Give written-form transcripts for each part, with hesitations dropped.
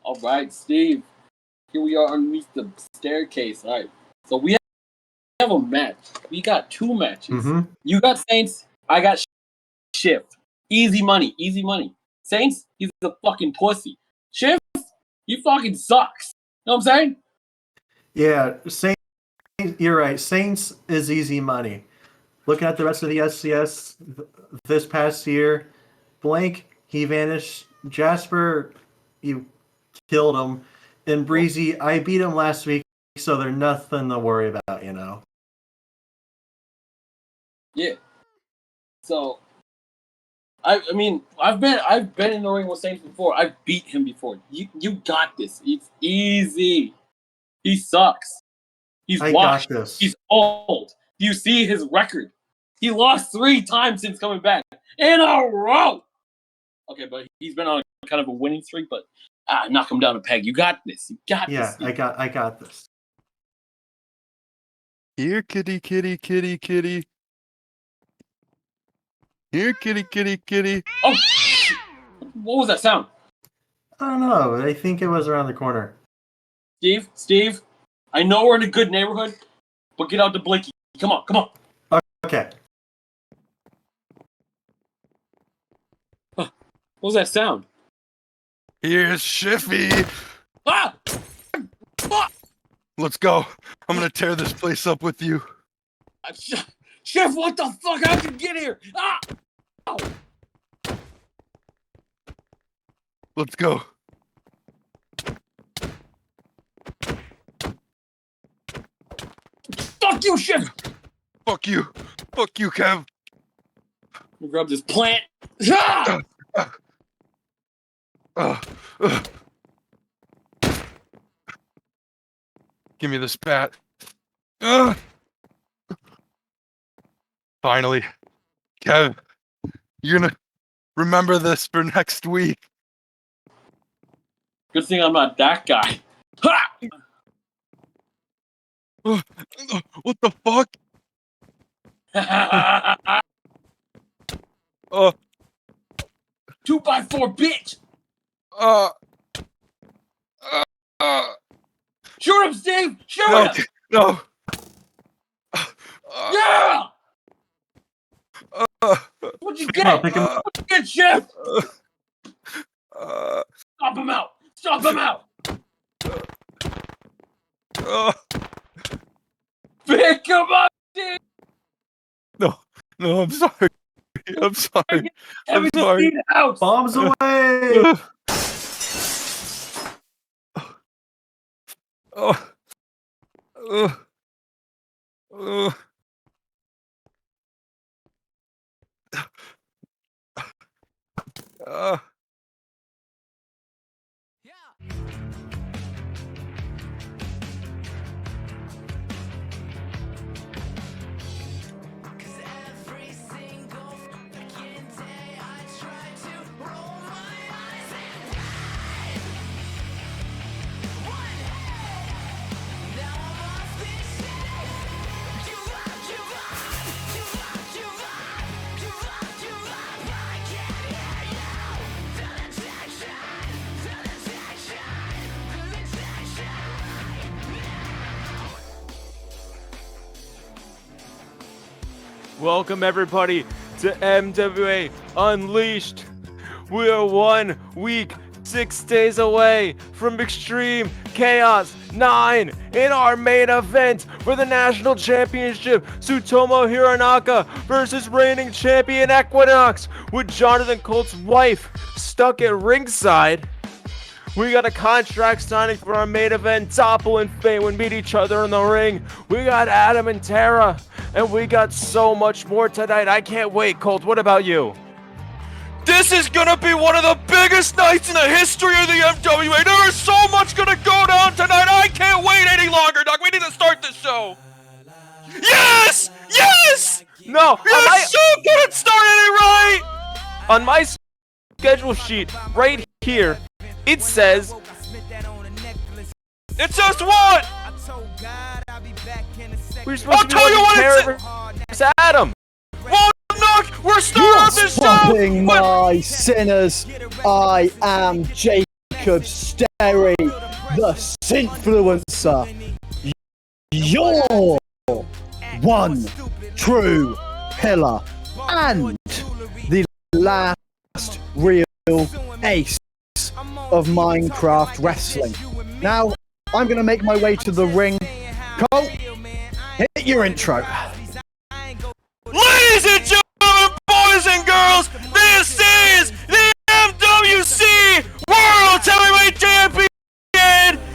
All right, Steve. Here we are underneath the staircase. All right. So we have a match. We got two matches. Mm-hmm. You got Saints. I got Shift. Easy money. Easy money. Saints, he's a fucking pussy. Shift, he fucking sucks. You know what I'm saying? Yeah, Saints. You're right. Saints is easy money. Looking at the rest of the SCS this past year, Blank, he vanished. Jasper, you killed him. And Bhreezy, I beat him last week, so there's nothing to worry about, you know. Yeah. So, I mean, I've been in the ring with Saints before. I've beat him before. You got this. It's easy. He sucks. He's washed. Got this. He's old. Do you see his record? He lost 3 times since coming back in a row. Okay, but he's been on kind of a winning streak. But knock him down a peg. You got this. You got this. Yeah, I got this. Here, kitty, kitty, kitty, kitty. Here, kitty, kitty, kitty. Oh, what was that sound? I don't know. I think it was around the corner. Steve, I know we're in a good neighborhood, but get out the blinky. Come on. Okay. Huh. What was that sound? Here's Shiffy. Ah! Let's go. I'm gonna tear this place up with you. Chef, what the fuck? How'd you get here? Ah! Oh. Let's go. Fuck you, Chef! Fuck you. Fuck you, Kev. Let me grab this plant. Ah! Give me the spat. Finally. Kev, you're gonna remember this for next week. Good thing I'm not that guy. Ha! What the fuck? 2x4, bitch! Shoot him, Steve! Shoot him! No. Yeah! What'd you get? Pick him up. What'd you get, Chef? Stop him out! Stop him out! Pick him up, Steve! No, I'm sorry. I'm sorry. I'm sorry. House. Bombs away! Welcome everybody to MWA Unleashed. We are 1 week, 6 days away from Extreme Chaos 9 in our main event for the National Championship. Tsutomu Hironaka versus reigning champion Equinox with Jonathan Colt's wife stuck at ringside. We got a contract signing for our main event. Doppel and Faye would meet each other in the ring. We got Adam and Tarah. And we got so much more tonight. I can't wait, Colt. What about you? This is gonna be one of the biggest nights in the history of the MWA. There is so much gonna go down tonight. I can't wait any longer, Doc. We need to start the show. Yes! Yes! No, You're so good at starting it right! On my schedule sheet, right here, it says... It says what? We're supposed I'll to be tell you what it says. Adam. Well, look, we're starting this show. My sinners, I am Jacob Jacob Sterry, the Synfluencer, your one true pillar, and the last real ace of Minecraft wrestling. Now, I'm going to make my way to the ring. Cole, hit your intro. Ladies and gentlemen, boys and girls, this is the MWC World Heavyweight Champion!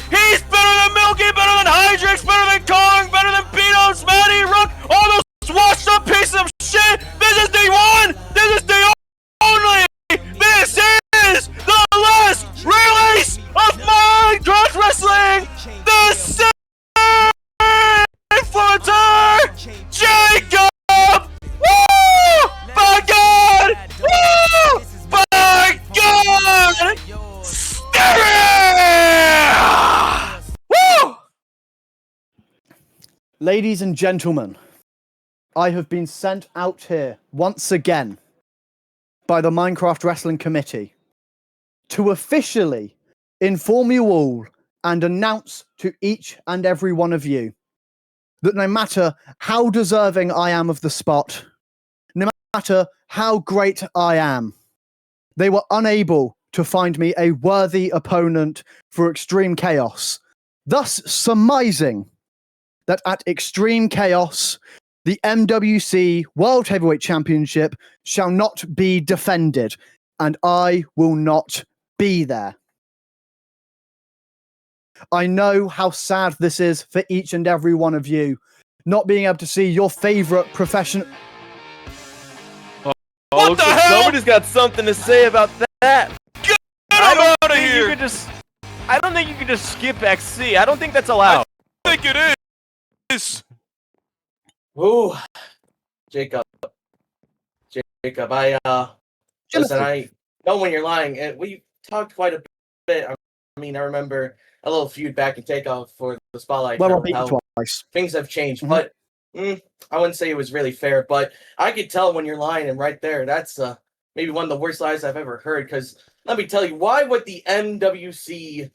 He's better than Milky, better than Hydrix, better than Kong, better than Beatos, Matty, Rook, all those washed up pieces of shit! This is the one! This is the only! This is the last release of Minecraft Wrestling! The Influencer, Jacob! Woo! By God! Woo! By God! Sterry! Woo! Ladies and gentlemen, I have been sent out here once again by the Minecraft Wrestling Committee to officially inform you all and announce to each and every one of you that no matter how deserving I am of the spot, no matter how great I am, they were unable to find me a worthy opponent for Extreme Chaos, thus surmising that at Extreme Chaos, the MWC World Heavyweight Championship shall not be defended, and I will not be there. I know how sad this is for each and every one of you, not being able to see your favorite professional. What the hell? Somebody's got something to say about that. Get him out of here! I don't think you can just skip XC. I don't think that's allowed. I think it is. Ooh, Jacob. Jacob, listen, I know when you're lying, and we talked quite a bit. I mean, I remember a little feud back in Takeoff for the Spotlight. Well, I'll beat how you twice. Things have changed, Mhm. but I wouldn't say it was really fair, but I could tell when you're lying, and right there, that's maybe one of the worst lies I've ever heard, because let me tell you, why would the MWC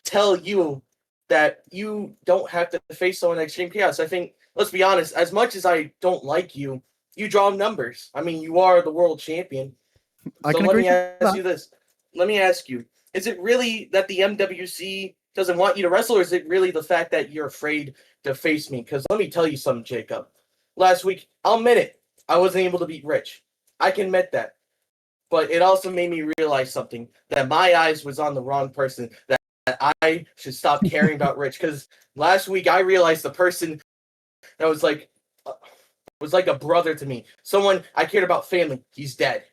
tell you that you don't have to face someone in Extreme Chaos? I think, let's be honest, as much as I don't like you, you draw numbers. I mean, you are the world champion. I So can let agree me with ask that. you this. Let me ask you, is it really that the MWC doesn't want you to wrestle, or is it really the fact that you're afraid to face me? Because let me tell you something, Jacob. Last week, I'll admit it, I wasn't able to beat Rich. I can admit that. But it also made me realize something, that my eyes was on the wrong person, that I should stop caring about Rich. Because last week, I realized the person that was like a brother to me. Someone I cared about family. He's dead.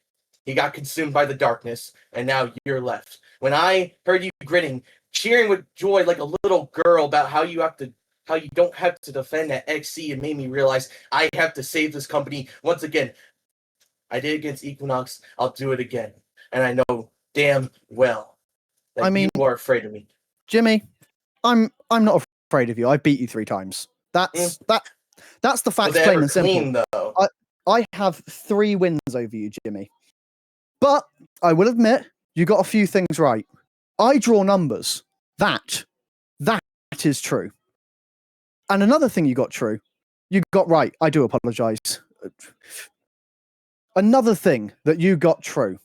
He got consumed by the darkness, and now you're left. When I heard you grinning, cheering with joy like a little girl about how you don't have to defend that XC, it made me realize I have to save this company once again. I did it against Equinox. I'll do it again, and I know damn well that you are afraid of me. Jimmy, I'm not afraid of you. I beat you 3 times. That's the facts, Was it plain ever and simple. clean, though? I have 3 wins over you, Jimmy. But I will admit, you got a few things right. I draw numbers. That is true. And another thing you got right. I do apologize. Another thing that you got true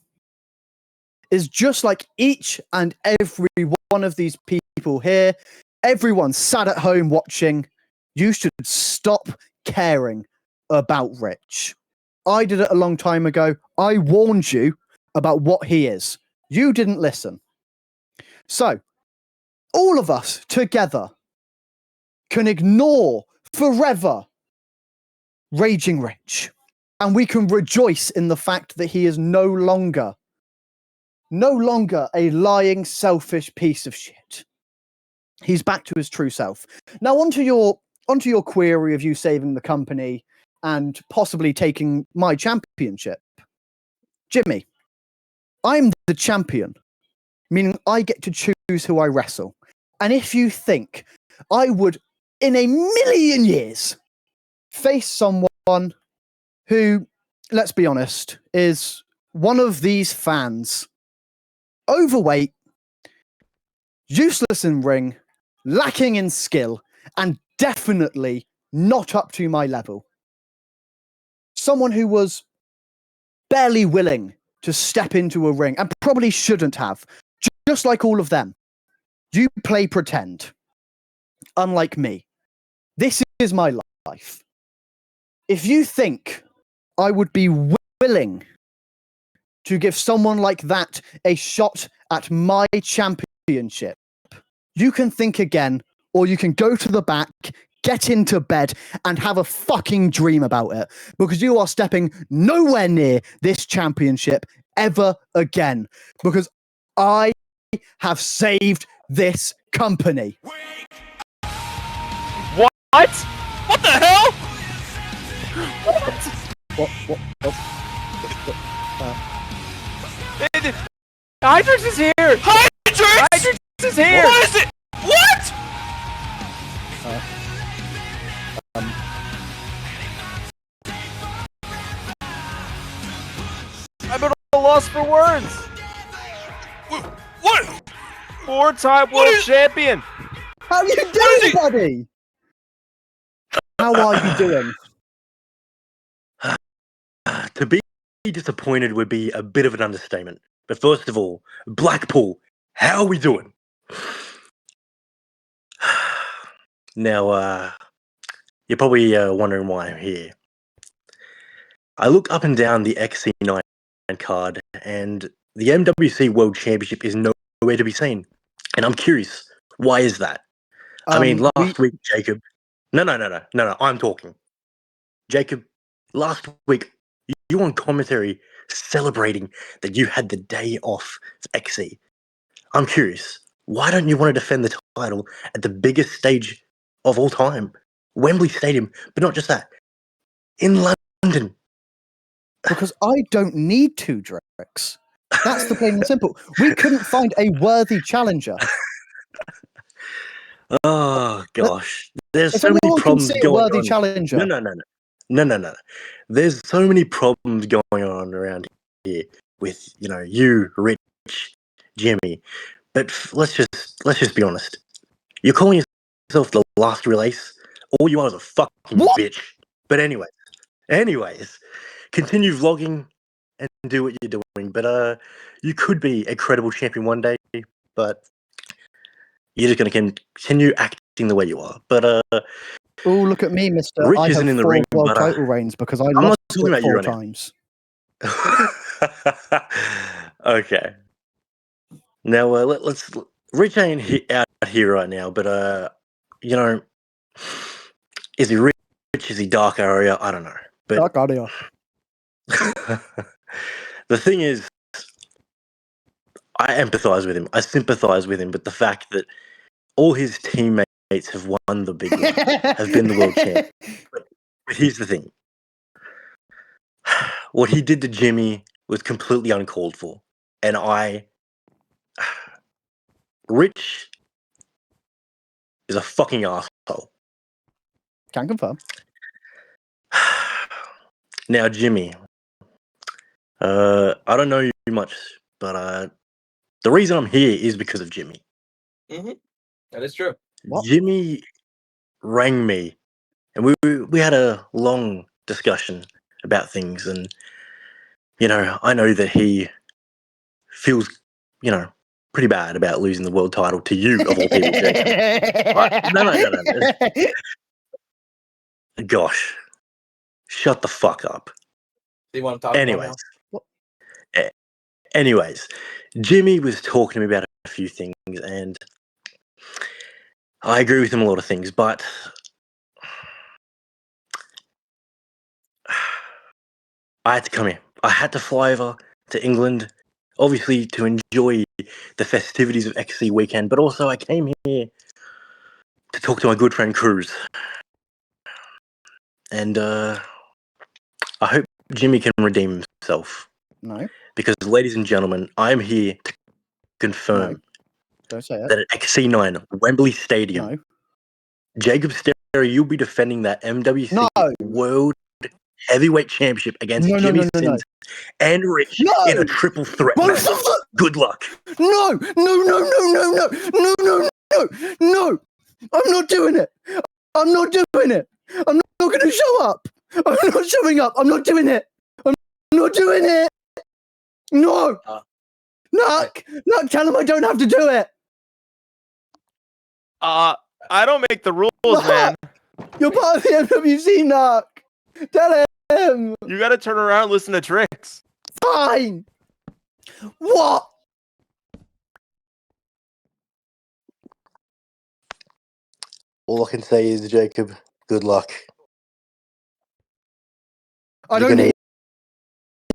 is, just like each and every one of these people here, everyone sat at home watching, you should stop caring about Rich. I did it a long time ago. I warned you about what he is. You didn't listen. So, all of us together can ignore forever Raging Rich. And we can rejoice in the fact that he is no longer a lying, selfish piece of shit. He's back to his true self. Now, onto your query of you saving the company and possibly taking my championship. Jimmy, I'm the champion, meaning I get to choose who I wrestle. And if you think I would, in a million years, face someone who, let's be honest, is one of these fans, overweight, useless in ring, lacking in skill, and definitely not up to my level. Someone who was barely willing to step into a ring and probably shouldn't have, just like all of them. You play pretend. Unlike me. This is my life. If you think I would be willing to give someone like that a shot at my championship, you can think again, or you can go to the back, get into bed, and have a fucking dream about it, because you are stepping nowhere near this championship ever again, because I have saved this company. What? What the hell? What? Hydrix is here! Hydrix! Hydrix is here! What is it? What? I'm at a loss for words! What? Four-time What world is- champion! How are you is doing, he- buddy? How are you doing? To be disappointed would be a bit of an understatement. But first of all, Blackpool, how are we doing? Now, you're probably wondering why I'm here. I look up and down the XC9 card, and the MWC World Championship is nowhere to be seen. And I'm curious, why is that? I mean, last week, Jacob... No, I'm talking. Jacob, last week, you on commentary celebrating that you had the day off for XC. I'm curious, why don't you want to defend the title at the biggest stage of all time, Wembley Stadium? But not just that, in London. Because I don't need to, Drex. That's the plain and simple. We couldn't find a worthy challenger. Oh gosh, there's If so many anyone can problems see a going worthy on. challenger, No. There's so many problems going on around here with you, Rich, Jimmy. But let's just be honest. You're calling yourself the last release. All you are is a fucking What? bitch. But anyways, continue vlogging and do what you're doing. But you could be a credible champion one day. But you're just gonna continue acting the way you are. But oh, look at me, mister. Rich I isn't have in the 4 ring, world but title reigns because I I'm lost not talking it about you 4 right now. times. Okay. Now let's. Rich ain't out here right now, but is he rich? Is he dark area? I don't know. But Dark audio. the thing is, I empathize with him. I sympathize with him. But the fact that all his teammates have won the big one, have been the world champ. But here's the thing. What he did to Jimmy was completely uncalled for. And Rich is a fucking asshole. Can confirm. Now, Jimmy, I don't know you much, but the reason I'm here is because of Jimmy. Mm-hmm. That is true. What? Jimmy rang me, and we had a long discussion about things, and I know that he feels pretty bad about losing the world title to you of all people, Jacob. No. Gosh, shut the fuck up. They want to talk about Anyways, Jimmy was talking to me about a few things, and I agree with him on a lot of things, but I had to come here. I had to fly over to England, obviously to enjoy the festivities of XC weekend, but also I came here to talk to my good friend Cruz. And I hope Jimmy can redeem himself. No, Because, ladies and gentlemen, I'm here to confirm don't say it. that at XC9, Wembley Stadium, No. Jacob Sterry, you'll be defending that MWC No. World Heavyweight Championship against No, no, Jimmy no, no, no. Sins and Rich No! in a triple threat Both match. of them! Good luck. No! No, no, no, no, no! No, no, no! No! I'm not doing it! I'm not doing it! I'm not going to show up! I'm not showing up! I'm not doing it! I'm not doing it! No! Nuck! Nuck, tell him I don't have to do it! I don't make the rules, man. You're part of the MWC, Nuck! Tell him! You gotta turn around and listen to Tricks. Fine! What? All I can say is, Jacob, good luck. I You're don't gonna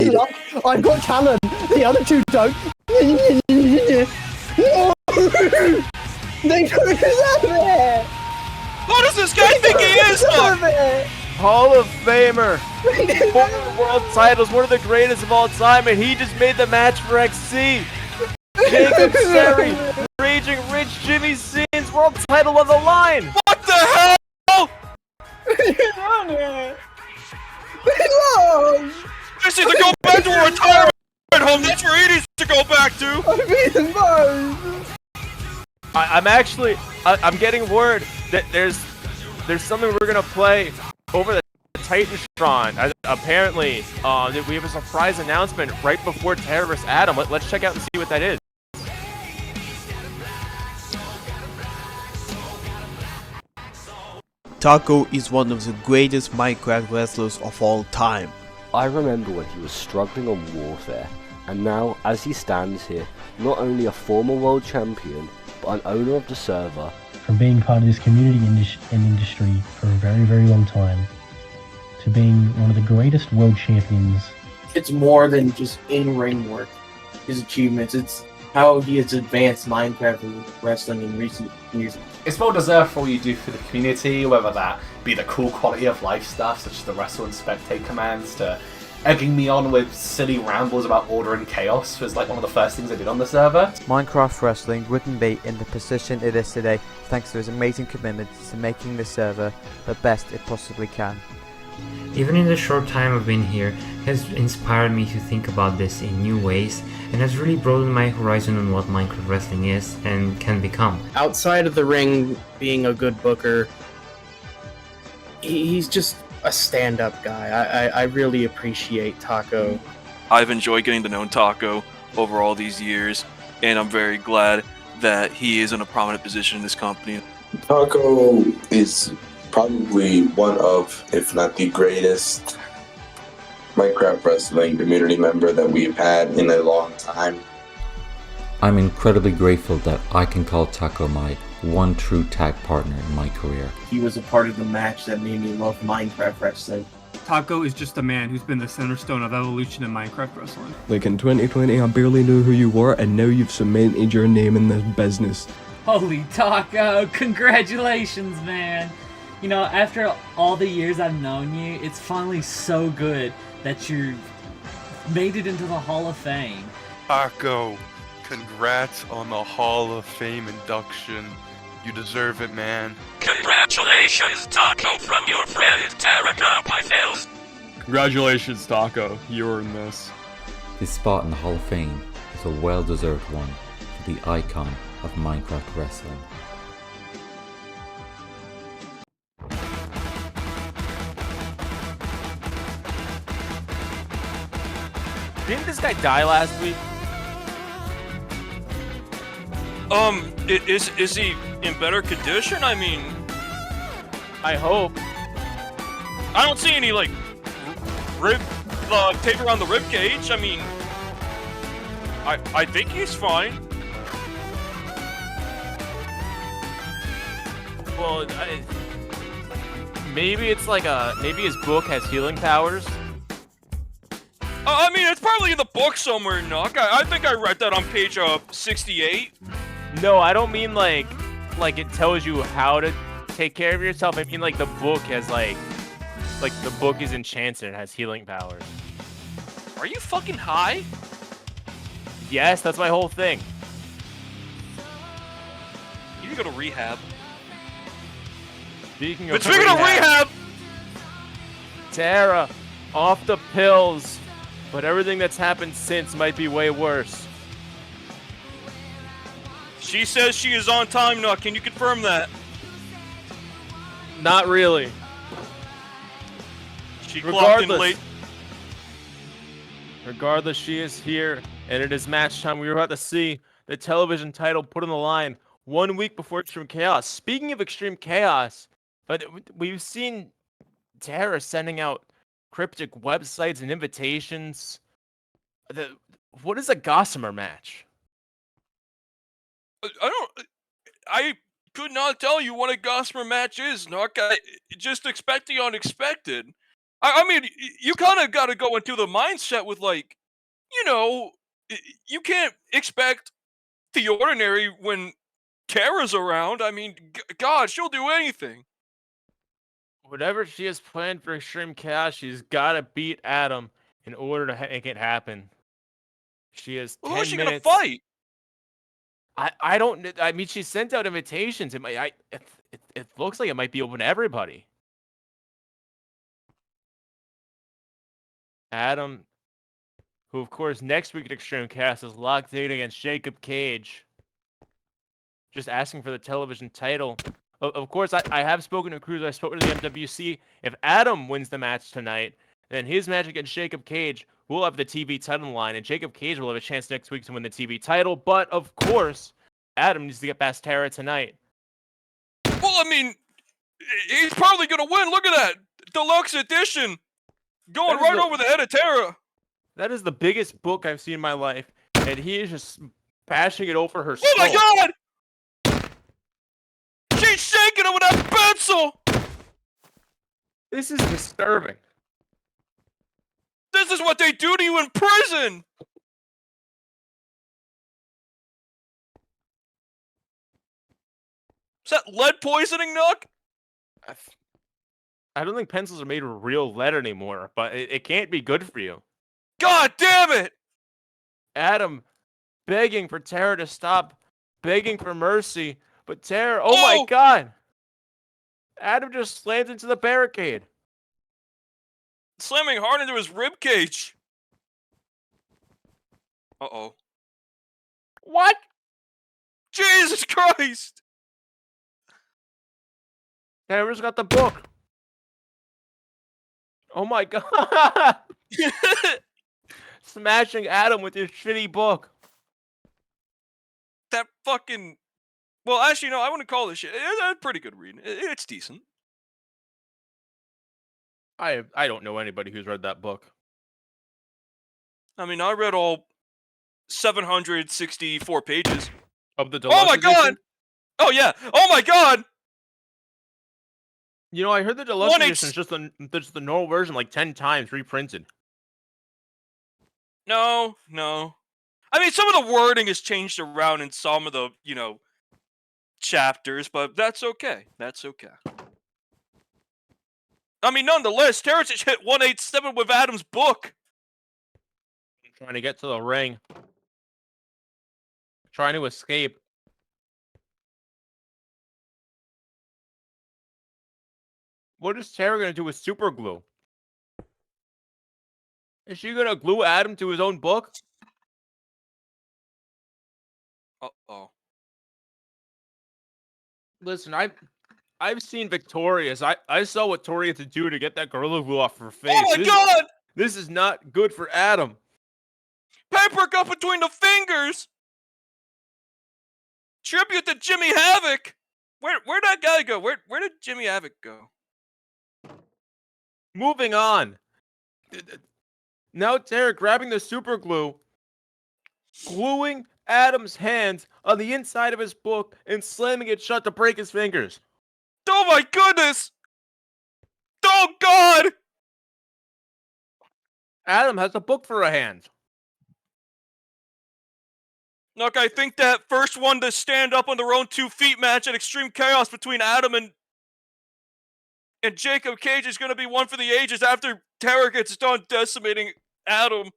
need luck. I've got talent. The other two don't. No! They don't deserve it! Who does this guy think he is? Deserve it! Hall of Famer. 4 world titles, one of the greatest of all time, and he just made the match for XC. Jacob Sterry, Raging Rich, Jimmy Sins, world title on the line. What the hell? They lost! This needs to go back to a retirement home. That's where he needs to go back to. I beat them both! I'm getting word that there's something we're gonna play over the Titantron. Apparently, we have a surprise announcement right before Tarah vs. Adam. Let's check out and see what that is. Taco is one of the greatest Minecraft wrestlers of all time. I remember when he was struggling on Warfare, and now as he stands here, not only a former world champion, but an owner of the server. From being part of this community and industry for a very, very long time, to being one of the greatest world champions. It's more than just in-ring work, his achievements. It's how he has advanced Minecraft wrestling in recent years. It's well deserved for all you do for the community, whether that be the cool quality of life stuff, such as the wrestle and spectate commands, to egging me on with silly rambles about order and chaos was like one of the first things I did on the server. Minecraft Wrestling wouldn't be in the position it is today thanks to his amazing commitment to making the server the best it possibly can. Even in the short time I've been here, has inspired me to think about this in new ways and has really broadened my horizon on what Minecraft Wrestling is and can become. Outside of the ring, being a good booker, he's just a stand-up guy. I really appreciate Taco. I've enjoyed getting to know Taco over all these years, and I'm very glad that he is in a prominent position in this company. Taco is probably one of, if not the greatest, Minecraft Wrestling community member that we've had in a long time. I'm incredibly grateful that I can call Taco my one true tag partner in my career. He was a part of the match that made me love Minecraft Wrestling. Taco is just a man who's been the centerstone of evolution in Minecraft Wrestling. Like in 2020, I barely knew who you were, and now you've cemented your name in this business. Holy Taco, congratulations, man. You know, after all the years I've known you, it's finally so good that you made it into the Hall of Fame. Taco, congrats on the Hall of Fame induction. You deserve it, man. Congratulations, Taco, from your friend Tarah. Congratulations, Taco. You earned this. This spot in the Hall of Fame is a well-deserved one for the icon of Minecraft Wrestling. Didn't this guy die last week? Is he in better condition? I mean, I hope. I don't see any like rib tape around the rib cage. I mean, I think he's fine. Well, maybe it's like maybe his book has healing powers. I mean, it's probably in the book somewhere, Nuck. I think I read that on page 68. No, I don't mean like it tells you how to take care of yourself. I mean like the book has like the book is enchanted and has healing powers. Are you fucking high? Yes, that's my whole thing. You need to go to rehab. Speaking of rehab, Tarah, off the pills, but everything that's happened since might be way worse. She says she is on time, Nuck. Can you confirm that? Not really. She clocked in late. Regardless, she is here, and it is match time. We were about to see the television title put on the line 1 week before Extreme Chaos. Speaking of Extreme Chaos, but we've seen Tarah sending out cryptic websites and invitations. What is a Gossamer match? I could not tell you what a Gossamer match is, Nuck. I just expect the unexpected. I mean, you kind of got to go into the mindset with, like, you know, you can't expect the ordinary when Tarah's around. I mean, God, she'll do anything. Whatever she has planned for Extreme Chaos, she's got to beat Adam in order to make it happen. She has 10 Who is she minutes. gonna fight? I don't. I mean, she sent out invitations. It looks like it might be open to everybody. Adam, who of course next week at Extreme Chaos is locked in against Jacob Cage. Just asking for the television title. Of course, I have spoken to Cruz. I spoke to the MWC. If Adam wins the match tonight, then his match against Jacob Cage will have the TV title line, and Jacob Cage will have a chance next week to win the TV title. But of course, Adam needs to get past Tarah tonight. Well, I mean, he's probably gonna win. Look at that deluxe edition, going right over the head of Tarah. That is the biggest book I've seen in my life, and he is just bashing it over her skull. Oh my God! She's shaking it with that pencil. This is disturbing. This is what they do to you in prison. Is that lead poisoning, Nuck? I don't think pencils are made of real lead anymore, but it can't be good for you. God damn it! Adam begging for Tarah to stop, begging for mercy, but Tarah, oh my God! Adam just slams into the barricade. Slamming hard into his rib cage. Uh-oh. What? Jesus Christ! Tarah's got the book. Oh my God! Smashing Adam with his shitty book. That fucking... Well, actually, no, I wouldn't call this shit. It's a pretty good read. It's decent. I don't know anybody who's read that book. I mean, I read all 764 pages. Of the deluxe Oh my God! edition? Oh yeah! Oh my God! You know, I heard the deluxe edition is just the normal version like 10 times reprinted. No. I mean, some of the wording has changed around in some of the, chapters, but that's okay. That's okay. I mean, nonetheless, Tarah just hit 187 with Adam's book. I'm trying to get to the ring. Trying to escape. What is Tarah going to do with super glue? Is she going to glue Adam to his own book? Uh-oh. Listen, I've seen Victoria's. I saw what Tori had to do to get that Gorilla Glue off her face. Oh my God! This is not good for Adam. Paper cut between the fingers! Tribute to Jimmy Havoc! Where'd that guy go? Where did Jimmy Havoc go? Moving on. Now Tarah grabbing the super glue, gluing Adam's hands on the inside of his book and slamming it shut to break his fingers. Oh my goodness! Oh God! Adam has a book for a hand. Look, I think that first one to stand up on their own 2 feet match at Extreme Chaos between Adam and Jacob Cage is going to be one for the ages after Tarah gets done decimating Adam.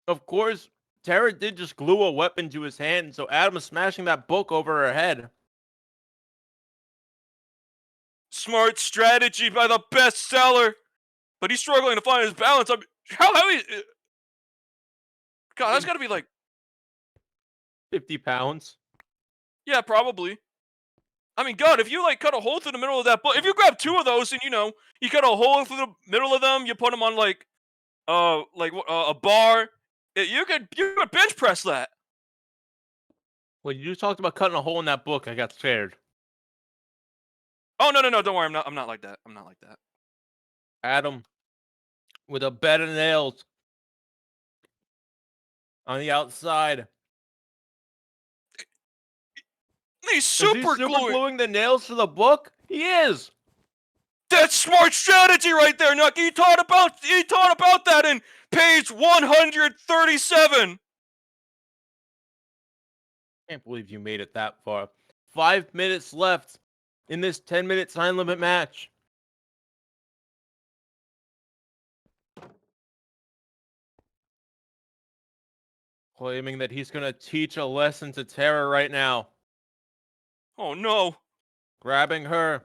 Of course, Tarah did just glue a weapon to his hand, so Adam is smashing that book over her head. Smart strategy by the bestseller. But he's struggling to find his balance. I mean, how heavy? God, that's got to be like 50 pounds. Yeah, probably. I mean, God, if you like cut a hole through the middle of that book, if you grab 2 of those and you cut a hole through the middle of them, you put them on like a bar, you could bench press that. When you talked about cutting a hole in that book, I got scared. Oh no, don't worry, I'm not like that. I'm not like that. Adam, with a bed of nails on the outside. He's super gluing the nails to the book? He is. That's smart strategy right there, Nucky. He taught about that in page 137. Can't believe you made it that far. 5 minutes left in this 10-minute time limit match. Claiming that he's going to teach a lesson to Tarah right now. Oh no. Grabbing her.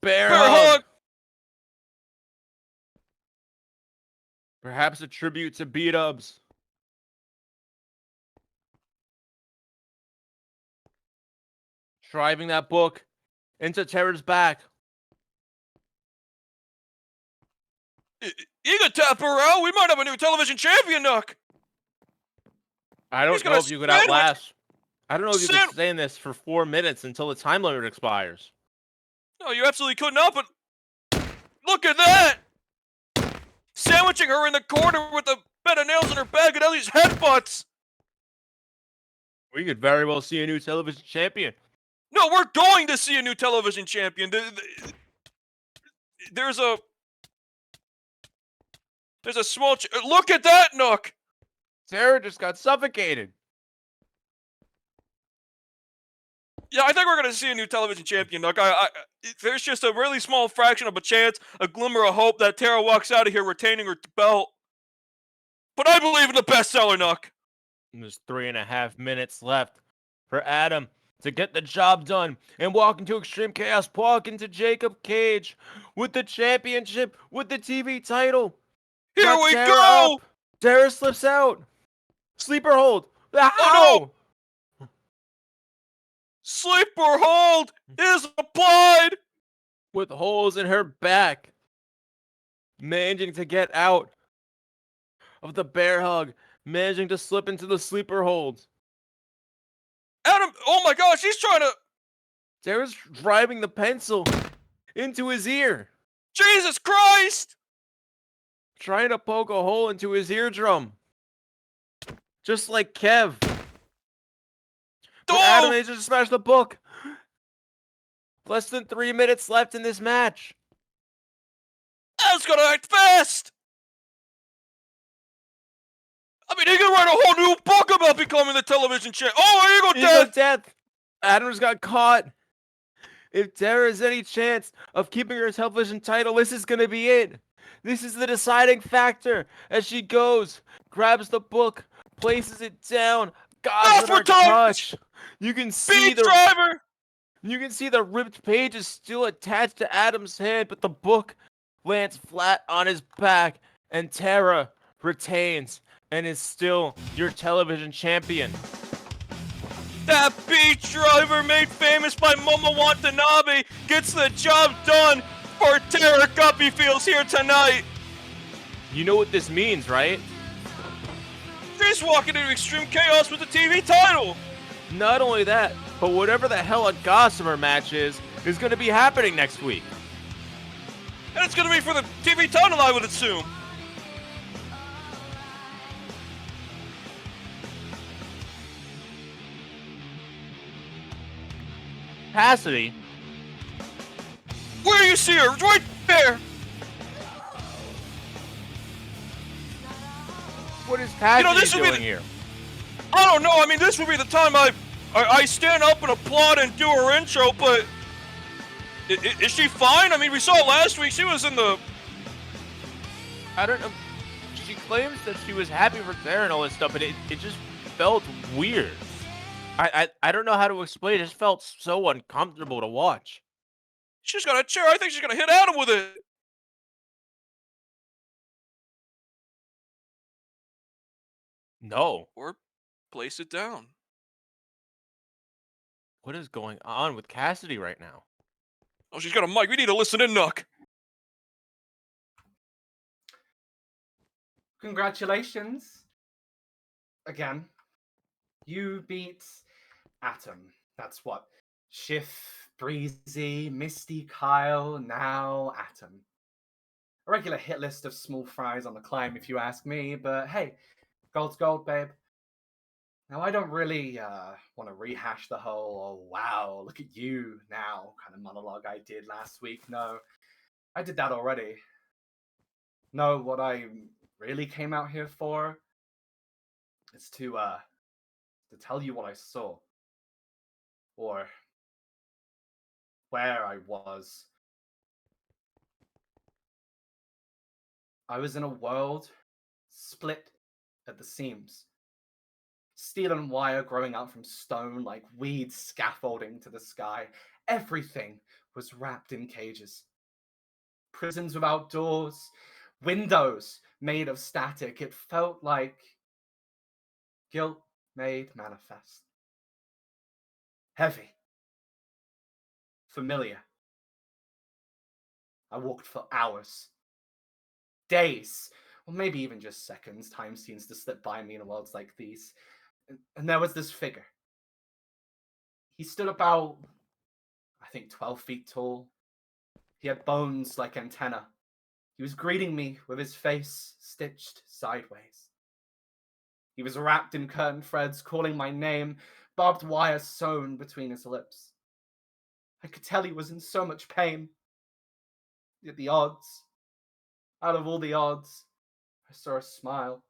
Bear hug. Perhaps a tribute to B-Dubs. Driving that book into Tarah's back. You could tap her out. We might have a new television champion, Nuck. I don't know if you could outlast. I don't know if you could stay in this for 4 minutes until the time limit expires. No, you absolutely could not, but look at that! Sandwiching her in the corner with a bed of nails in her bag and Ellie's headbutts! We could very well see a new television champion. No, we're going to see a new television champion. There's a small... Look at that, Nook! Tarah just got suffocated. Yeah, I think we're going to see a new television champion, Nook. There's just a really small fraction of a chance, a glimmer of hope that Tarah walks out of here retaining her belt. But I believe in the bestseller, Nook. There's 3.5 minutes left for Adam to get the job done and walk into Extreme Chaos, walk into Jacob Cage with the championship, with the TV title. Here we go! Up. Tarah slips out. Sleeper hold. Ow! Oh no! Sleeper hold is applied! With holes in her back. Managing to get out of the bear hug. Managing to slip into the sleeper hold. Adam, oh my gosh, he's trying to... Tarah's driving the pencil into his ear. Jesus Christ! Trying to poke a hole into his eardrum. Just like Kev. But Adam manages to smash the book. Less than 3 minutes left in this match. Adam's gonna act fast! I mean, he could write a whole new book about becoming the television champ. Oh, Eagle Death! Adam's got caught. If Tarah has any chance of keeping her television title, this is gonna be it. This is the deciding factor as she goes, grabs the book, places it down, got her touch. You can see You can see the ripped page is still attached to Adam's hand, but the book lands flat on his back, and Tarah retains and is still your television champion. That beach driver made famous by Momo Watanabe gets the job done for Tarah Guppyfields here tonight. You know what this means, right? She's walking into Extreme Chaos with the TV title. Not only that, but whatever the hell a Gossamer match is going to be happening next week. And it's going to be for the TV title, I would assume. Cassidy? Where do you see her? Right there! What is Cassidy doing here? I don't know. I mean, this would be the time I stand up and applaud and do her intro, but is she fine? I mean, we saw last week she was in the... I don't know. She claims that she was happy for Tarah and all this stuff, but it just felt weird. I don't know how to explain it. It just felt so uncomfortable to watch. She's got a chair. I think she's gonna hit Adam with it. No. Or place it down. What is going on with Cassidy right now? Oh, she's got a mic. We need to listen in, Nook. Congratulations. Again. You beat Atom. That's what? Schiff, Bhreezy, Misty, Kyle, now Atom. A regular hit list of small fries on the climb, if you ask me, but hey, gold's gold, babe. Now, I don't really want to rehash the whole, oh wow, look at you now kind of monologue I did last week. No, I did that already. No, what I really came out here for is to tell you what I saw. Or where I was. I was in a world split at the seams. Steel and wire growing out from stone like weeds scaffolding to the sky. Everything was wrapped in cages. Prisons without doors, windows made of static. It felt like guilt made manifest. Heavy. Familiar. I walked for hours. Days. Or maybe even just seconds. Time seems to slip by me in worlds like these. And there was this figure. He stood about, I think, 12 feet tall. He had bones like antennae. He was greeting me with his face stitched sideways. He was wrapped in curtain threads, calling my name, barbed wire sewn between his lips. I could tell he was in so much pain. Yet the odds, out of all the odds, I saw a smile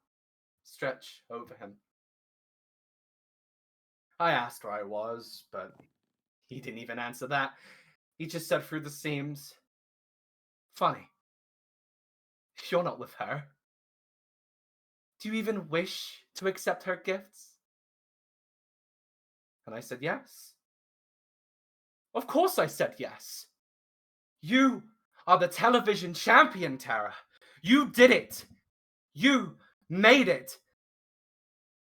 stretch over him. I asked where I was, but he didn't even answer that. He just said through the seams, "Funny. You're not with her. Do you even wish to accept her gifts?" And I said yes. Of course I said yes. You are the television champion, Tarah. You did it. You made it.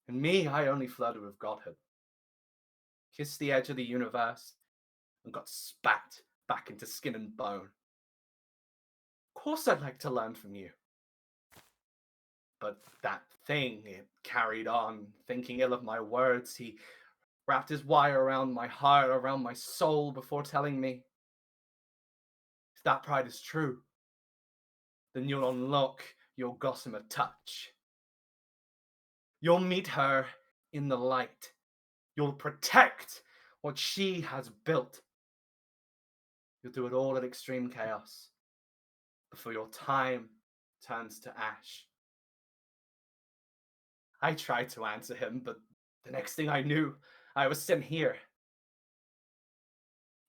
And me, I only flirted with godhood. Kissed the edge of the universe and got spat back into skin and bone. Of course I'd like to learn from you. But that thing, it carried on, thinking ill of my words. He wrapped his wire around my heart, around my soul, before telling me, if that pride is true, then you'll unlock your gossamer touch. You'll meet her in the light. You'll protect what she has built. You'll do it all at extreme chaos before your time turns to ash. I tried to answer him, but the next thing I knew, I was sent here.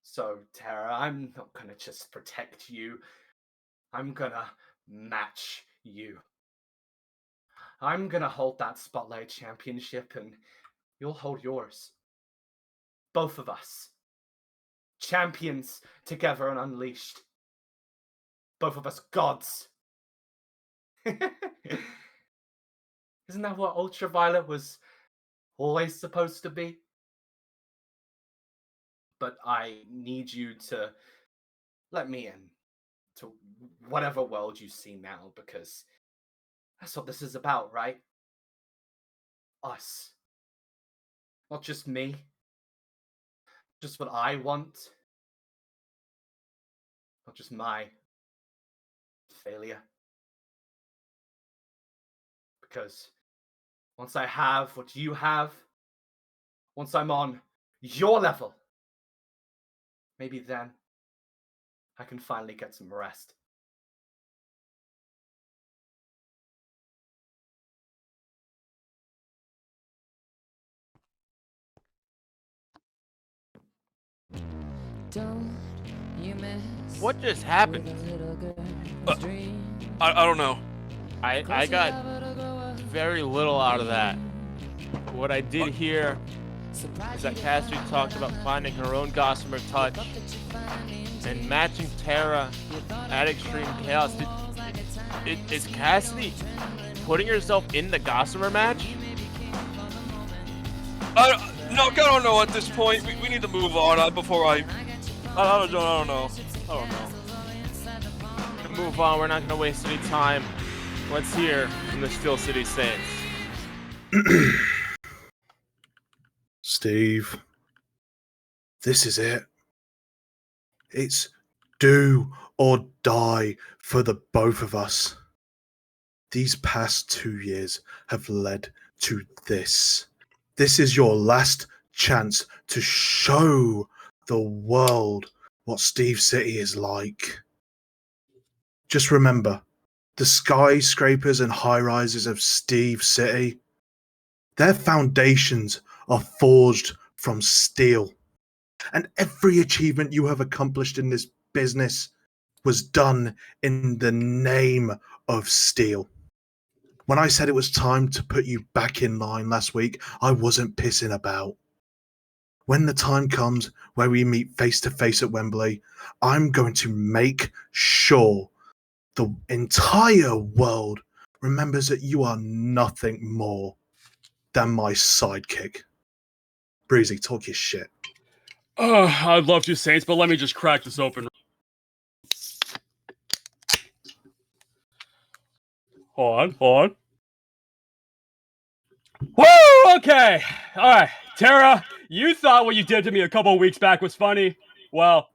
So, Tarah, I'm not gonna just protect you. I'm gonna match you. I'm gonna hold that Spotlight Championship and you'll hold yours. Both of us. Champions together and unleashed. Both of us gods. Isn't that what Ultraviolet was always supposed to be? But I need you to let me in to whatever world you see now, because that's what this is about, right? Us. Not just me. Just what I want. Not just my failure. Because once I have what you have, once I'm on your level, maybe then I can finally get some rest. What just happened? I don't know. I got very little out of that. What I did hear is that Cassidy talked about finding her own Gossamer touch and matching Tarah at Extreme Chaos. Is Cassidy putting herself in the Gossamer match? No, I don't know at this point. We need to move on before I don't know. Move on, we're not going to waste any time. Let's hear from the Steel City Saints. Steve, this is it. It's do or die for the both of us. These past 2 years have led to this. This is your last chance to show the world what Steve City is like. Just remember, the skyscrapers and high-rises of Steve City, their foundations are forged from steel. And every achievement you have accomplished in this business was done in the name of steel. When I said it was time to put you back in line last week, I wasn't pissing about. When the time comes where we meet face to face at Wembley, I'm going to make sure the entire world remembers that you are nothing more than my sidekick. Bhreezy, talk your shit. I'd love to, Saints, but let me just crack this open. Hold on. Woo! Okay. Alright. Tarah, you thought what you did to me a couple of weeks back was funny? Well,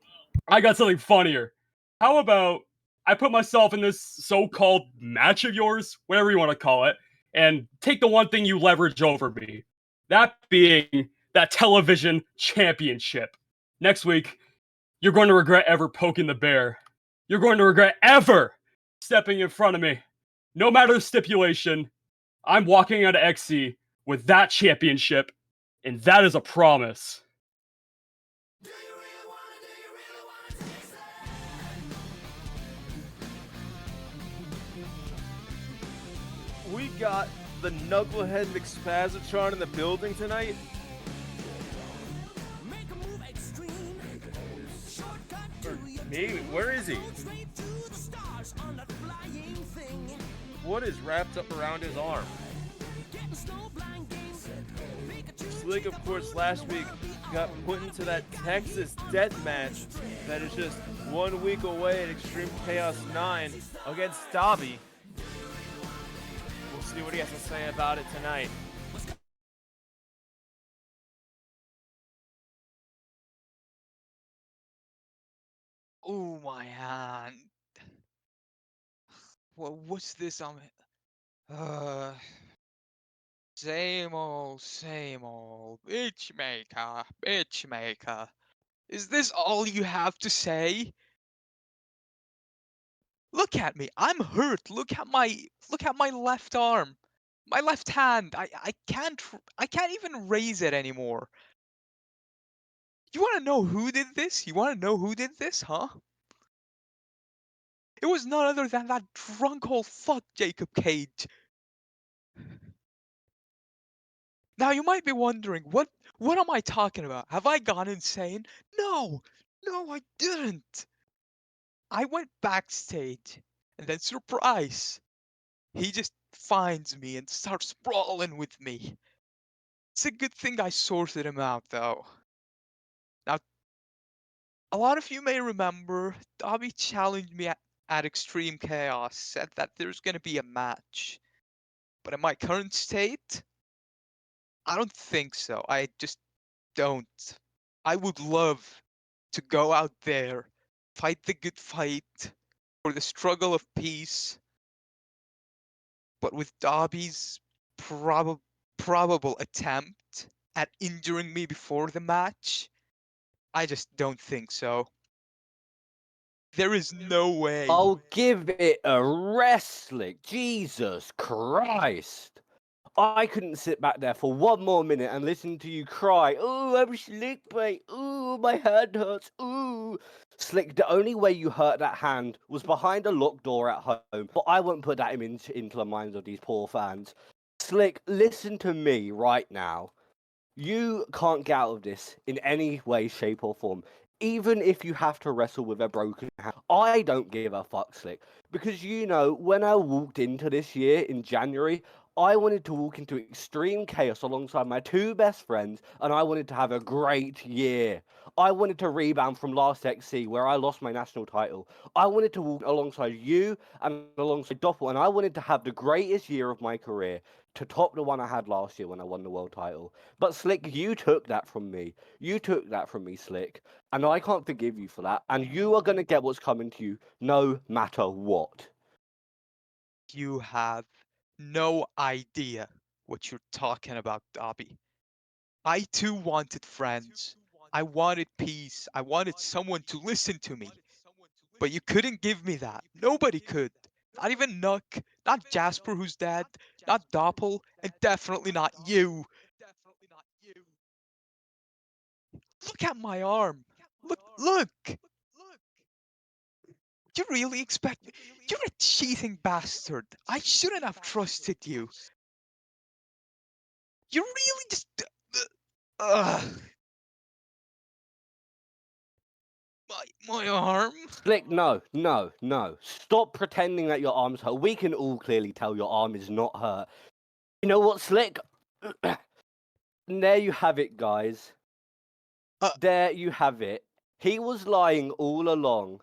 I got something funnier. How about I put myself in this so-called match of yours, whatever you want to call it, and take the one thing you leverage over me. That being that television championship. Next week, you're going to regret ever poking the bear. You're going to regret ever stepping in front of me. No matter the stipulation, I'm walking out of XC with that championship, and that is a promise. We got the Knucklehead McSpazatron in the building tonight. Or maybe, where is he? What is wrapped up around his arm? Slick, of course, last week got put into that Texas death match that is just 1 week away at Extreme Chaos 9 against Dobby. We'll see what he has to say about it tonight. Oh, my hand. What's this on it? Same old, bitch maker. Is this all you have to say? Look at me, I'm hurt. Look at my left arm. My left hand. I can't even raise it anymore. You wanna know who did this? Huh? It was none other than that drunk old fuck Jacob Cage. Now you might be wondering, what am I talking about? Have I gone insane? No, I didn't. I went backstage, and then surprise, he just finds me and starts brawling with me. It's a good thing I sorted him out, though. Now, a lot of you may remember, Dobby challenged me at Extreme Chaos, said that there's gonna be a match. But in my current state, I don't think so. I just don't. I would love to go out there, fight the good fight, for the struggle of peace. But with Dobby's probable attempt at injuring me before the match, I just don't think so. There is no way. I'll give it a rest, Slick. Jesus Christ. I couldn't sit back there for one more minute and listen to you cry. Ooh, I'm Slick, mate. Ooh, my hand hurts. Ooh. Slick, the only way you hurt that hand was behind a locked door at home. But I won't put that into the minds of these poor fans. Slick, listen to me right now. You can't get out of this in any way, shape, or form. Even if you have to wrestle with a broken hand. I don't give a fuck, Slick. Because, you know, when I walked into this year in January, I wanted to walk into extreme chaos alongside my two best friends, and I wanted to have a great year. I wanted to rebound from last XC, where I lost my national title. I wanted to walk alongside you and alongside Doppel, and I wanted to have the greatest year of my career, to top the one I had last year when I won the world title. But Slick, you took that from me. You took that from me, Slick. And I can't forgive you for that. And you are going to get what's coming to you no matter what. You have no idea what you're talking about, Dobby. I too wanted friends. I wanted peace. I wanted someone to listen to me. But you couldn't give me that. Nobody could. Not even Nook, not Jasper who's dead, not Doppel, and definitely not you. Look at my arm. Look. You really expect me? You're a cheating bastard. I shouldn't have trusted you. You really just. My arm. Slick, no. Stop pretending that your arm's hurt. We can all clearly tell your arm is not hurt. You know what, Slick? And there you have it, guys. There you have it. He was lying all along.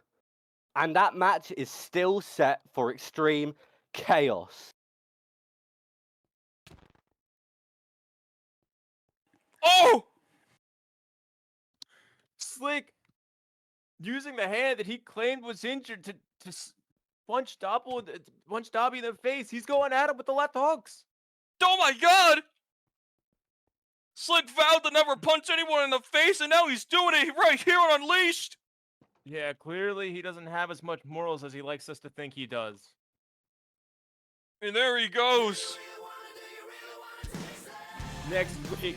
And that match is still set for extreme chaos. Oh! Slick using the hand that he claimed was injured to punch Dobby in the face. He's going at him with the left hooks. Oh my god! Slick vowed to never punch anyone in the face, and now he's doing it right here on Unleashed! Yeah, clearly he doesn't have as much morals as he likes us to think he does. And there he goes. Next week,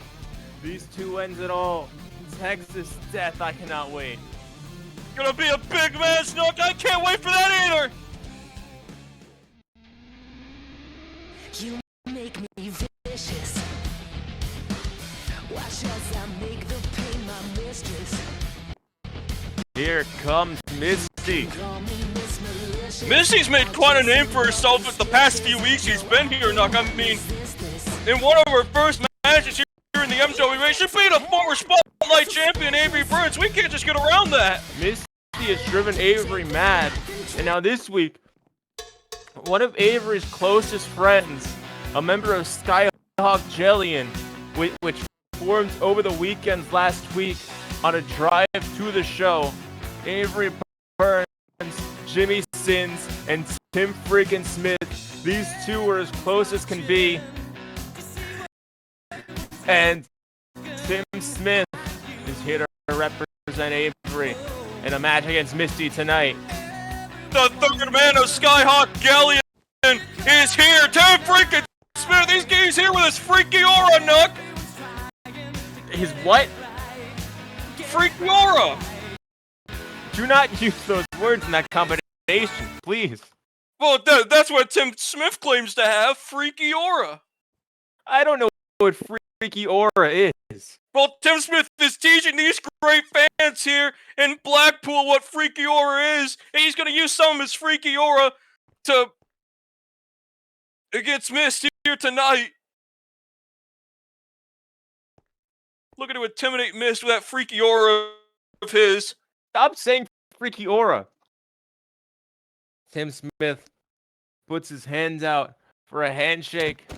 these two ends it all. Texas Death, I cannot wait. Gonna be a big match, Nook. I can't wait for that either. You make me vicious. Watch as I make the pain my mistress. Here comes Misty. Misty's made quite a name for herself in the past few weeks she's been here, Nook. I mean, in one of her first matches here in the MWA, she beat a former Spotlight champion, Avery Burns. We can't just get around that. Misty has driven Avery mad. And now this week, one of Avery's closest friends, a member of Skyhawk Jellian, which formed over the weekends last week on a drive to the show, Avery Burns, Jimmy Sins, and Tim freaking Smith. These two are as close as can be. And Tim Smith is here to represent Avery in a match against Misty tonight. The third man of Skyhawk Galleon is here. Tim freaking Smith. He's here with his freaky aura, Nook. His what? Freaky aura. Do not use those words in that combination, please. Well, that's what Tim Smith claims to have. Freaky aura. I don't know what freaky aura is. Well, Tim Smith is teaching these great fans here in Blackpool what freaky aura is, and he's going to use some of his freaky aura against Mist here tonight. Looking to intimidate Mist with that freaky aura of his. Stop saying freaky aura. Tim Smith puts his hands out for a handshake.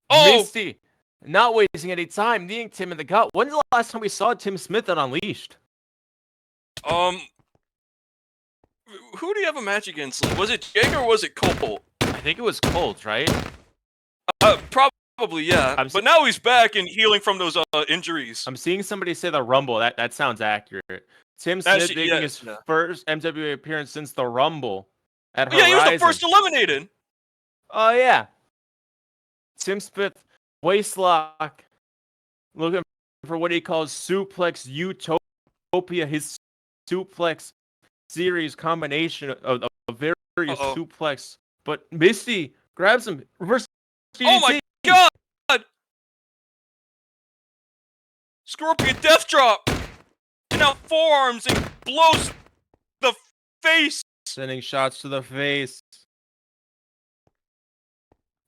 Oh! Misty, not wasting any time, kneeing Tim in the gut. When's the last time we saw Tim Smith on Unleashed? Who do you have a match against? Was it Jake or was it Cole? I think it was Colt, right? Probably, yeah. But now he's back and healing from those injuries. I'm seeing somebody say the Rumble. That sounds accurate. Tim Smith making his first MWA appearance since the Rumble at Horizon. Yeah, he was the first eliminated. Oh, yeah. Tim Smith, waist lock, looking for what he calls Suplex Utopia, his suplex series combination of various suplex. But Misty grabs him, reverse DDT. Oh my god! Scorpion Death Drop! And now forearms and blows the face! Sending shots to the face.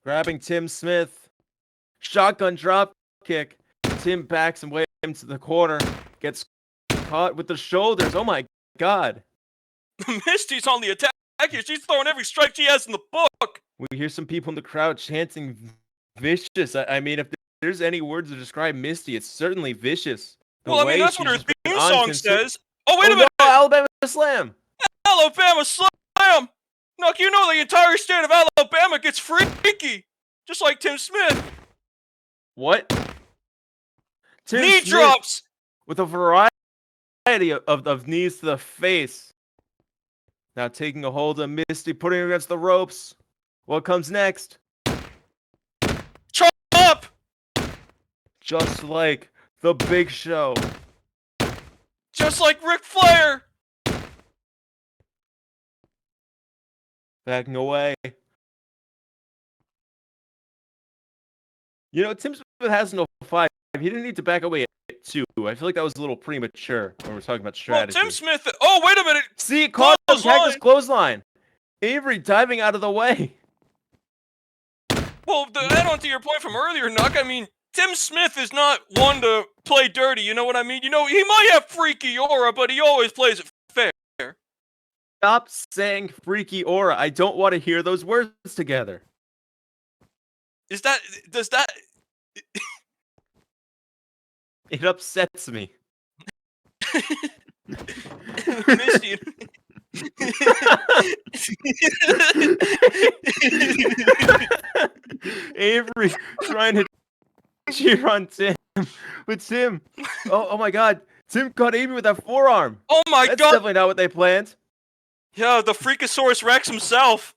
Grabbing Tim Smith. Shotgun drop kick. Tim backs away into the corner. Gets caught with the shoulders. Oh my god. Misty's on the attack here. She's throwing every strike she has in the book. We hear some people in the crowd chanting vicious. I mean, if there's any words to describe Misty, it's certainly vicious. The Well, I mean, way that's what her she's been theme on song since- says. Oh, wait a minute! No, Alabama Slam! Alabama Slam! Look, you know the entire state of Alabama gets freaky. Just like Tim Smith. What? Tim Knee Smith drops! with a variety of knees to the face. Now taking a hold of Misty, putting her against the ropes. What comes next? Chop! Just like the Big Show. Just like Ric Flair! Backing away. You know, Tim Smith has no 5. He didn't need to back away at 2. I feel like that was a little premature when we're talking about strategy. Well, Tim Smith... Oh, wait a minute! See, caught him, Clothesline! Cactus clothesline. Avery diving out of the way. Well, to add on to your point from earlier, Nuck, I mean, Tim Smith is not one to play dirty, you know what I mean? You know, he might have freaky aura, but he always plays it fair. Stop saying freaky aura. I don't want to hear those words together. Does that... It upsets me. Misty... Avery trying to cheer on Tim. But Tim, oh my god. Tim caught Avery with that forearm. Oh my That's god! definitely not what they planned. Yeah, the Freakosaurus Rex himself.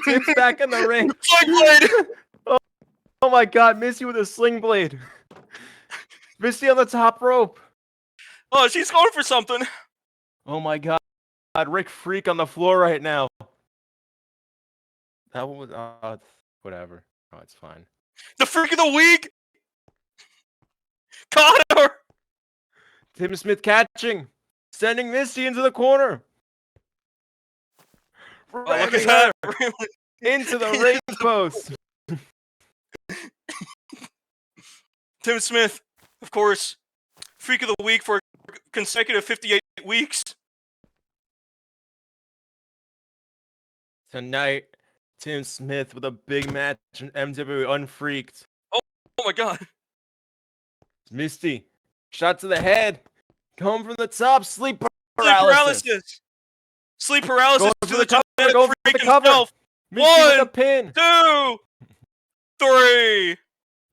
Tim's back in the ring. Sling blade! Oh my god, Misty with a sling blade. Misty on the top rope. Oh, she's going for something. Oh my god. Rick Freak on the floor right now. That was whatever. Oh, it's fine. The Freak of the Week! Caught her! Tim Smith catching. Sending Misty into the corner. Oh, look at that! Into the ring post. Tim Smith, of course, Freak of the Week for consecutive 58 weeks. Tonight, Tim Smith with a big match in MW Unfreaked. Oh my god. Misty, shot to the head. Come from the top, sleep Sleep paralysis. Sleep paralysis Going to for the the cover, genetic going for freak the cover. himself. Misty with a 1, pin. 2, 3.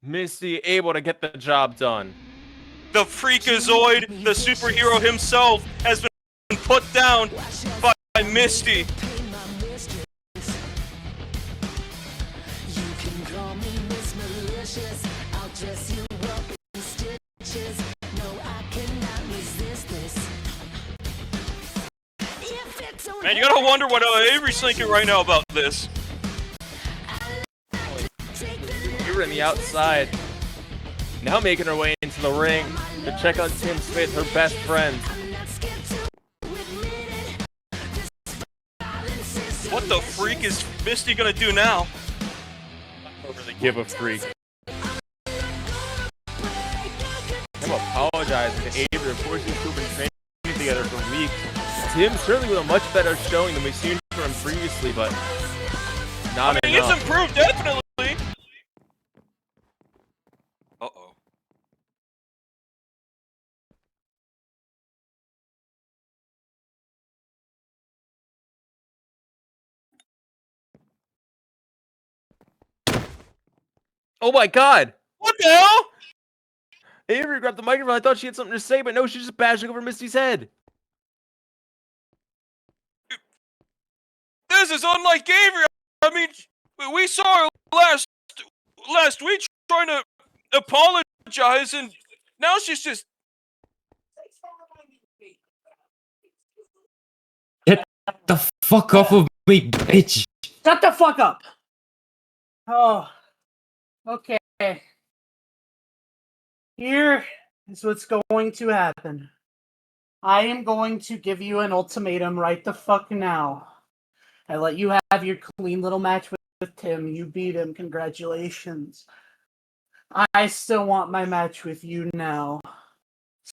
Misty able to get the job done. The Freakazoid, the superhero himself, has been put down by Misty. Man, you gotta wonder what Avery's thinking right now about this. We were in the outside. Now making her way into the ring to check on Tim Smith, her best friend. What the freak is Misty gonna do now? I don't really give a freak. I'm apologizing to Avery. Of course, these two have been training together for weeks. Tim certainly with a much better showing than we've seen from him previously, but not I mean, enough. it's improved, definitely. Uh-oh. Oh my god! What the hell? Avery grabbed the microphone. I thought she had something to say, but no, she's just bashing over Misty's head. This is unlike Avery. I mean, we saw her last week trying to apologize, and now she's just... Get the fuck off of me, bitch! Shut the fuck up! Oh, okay. Here is what's going to happen. I am going to give you an ultimatum right the fuck now. I let you have your clean little match with Tim. You beat him. Congratulations. I still want my match with you now.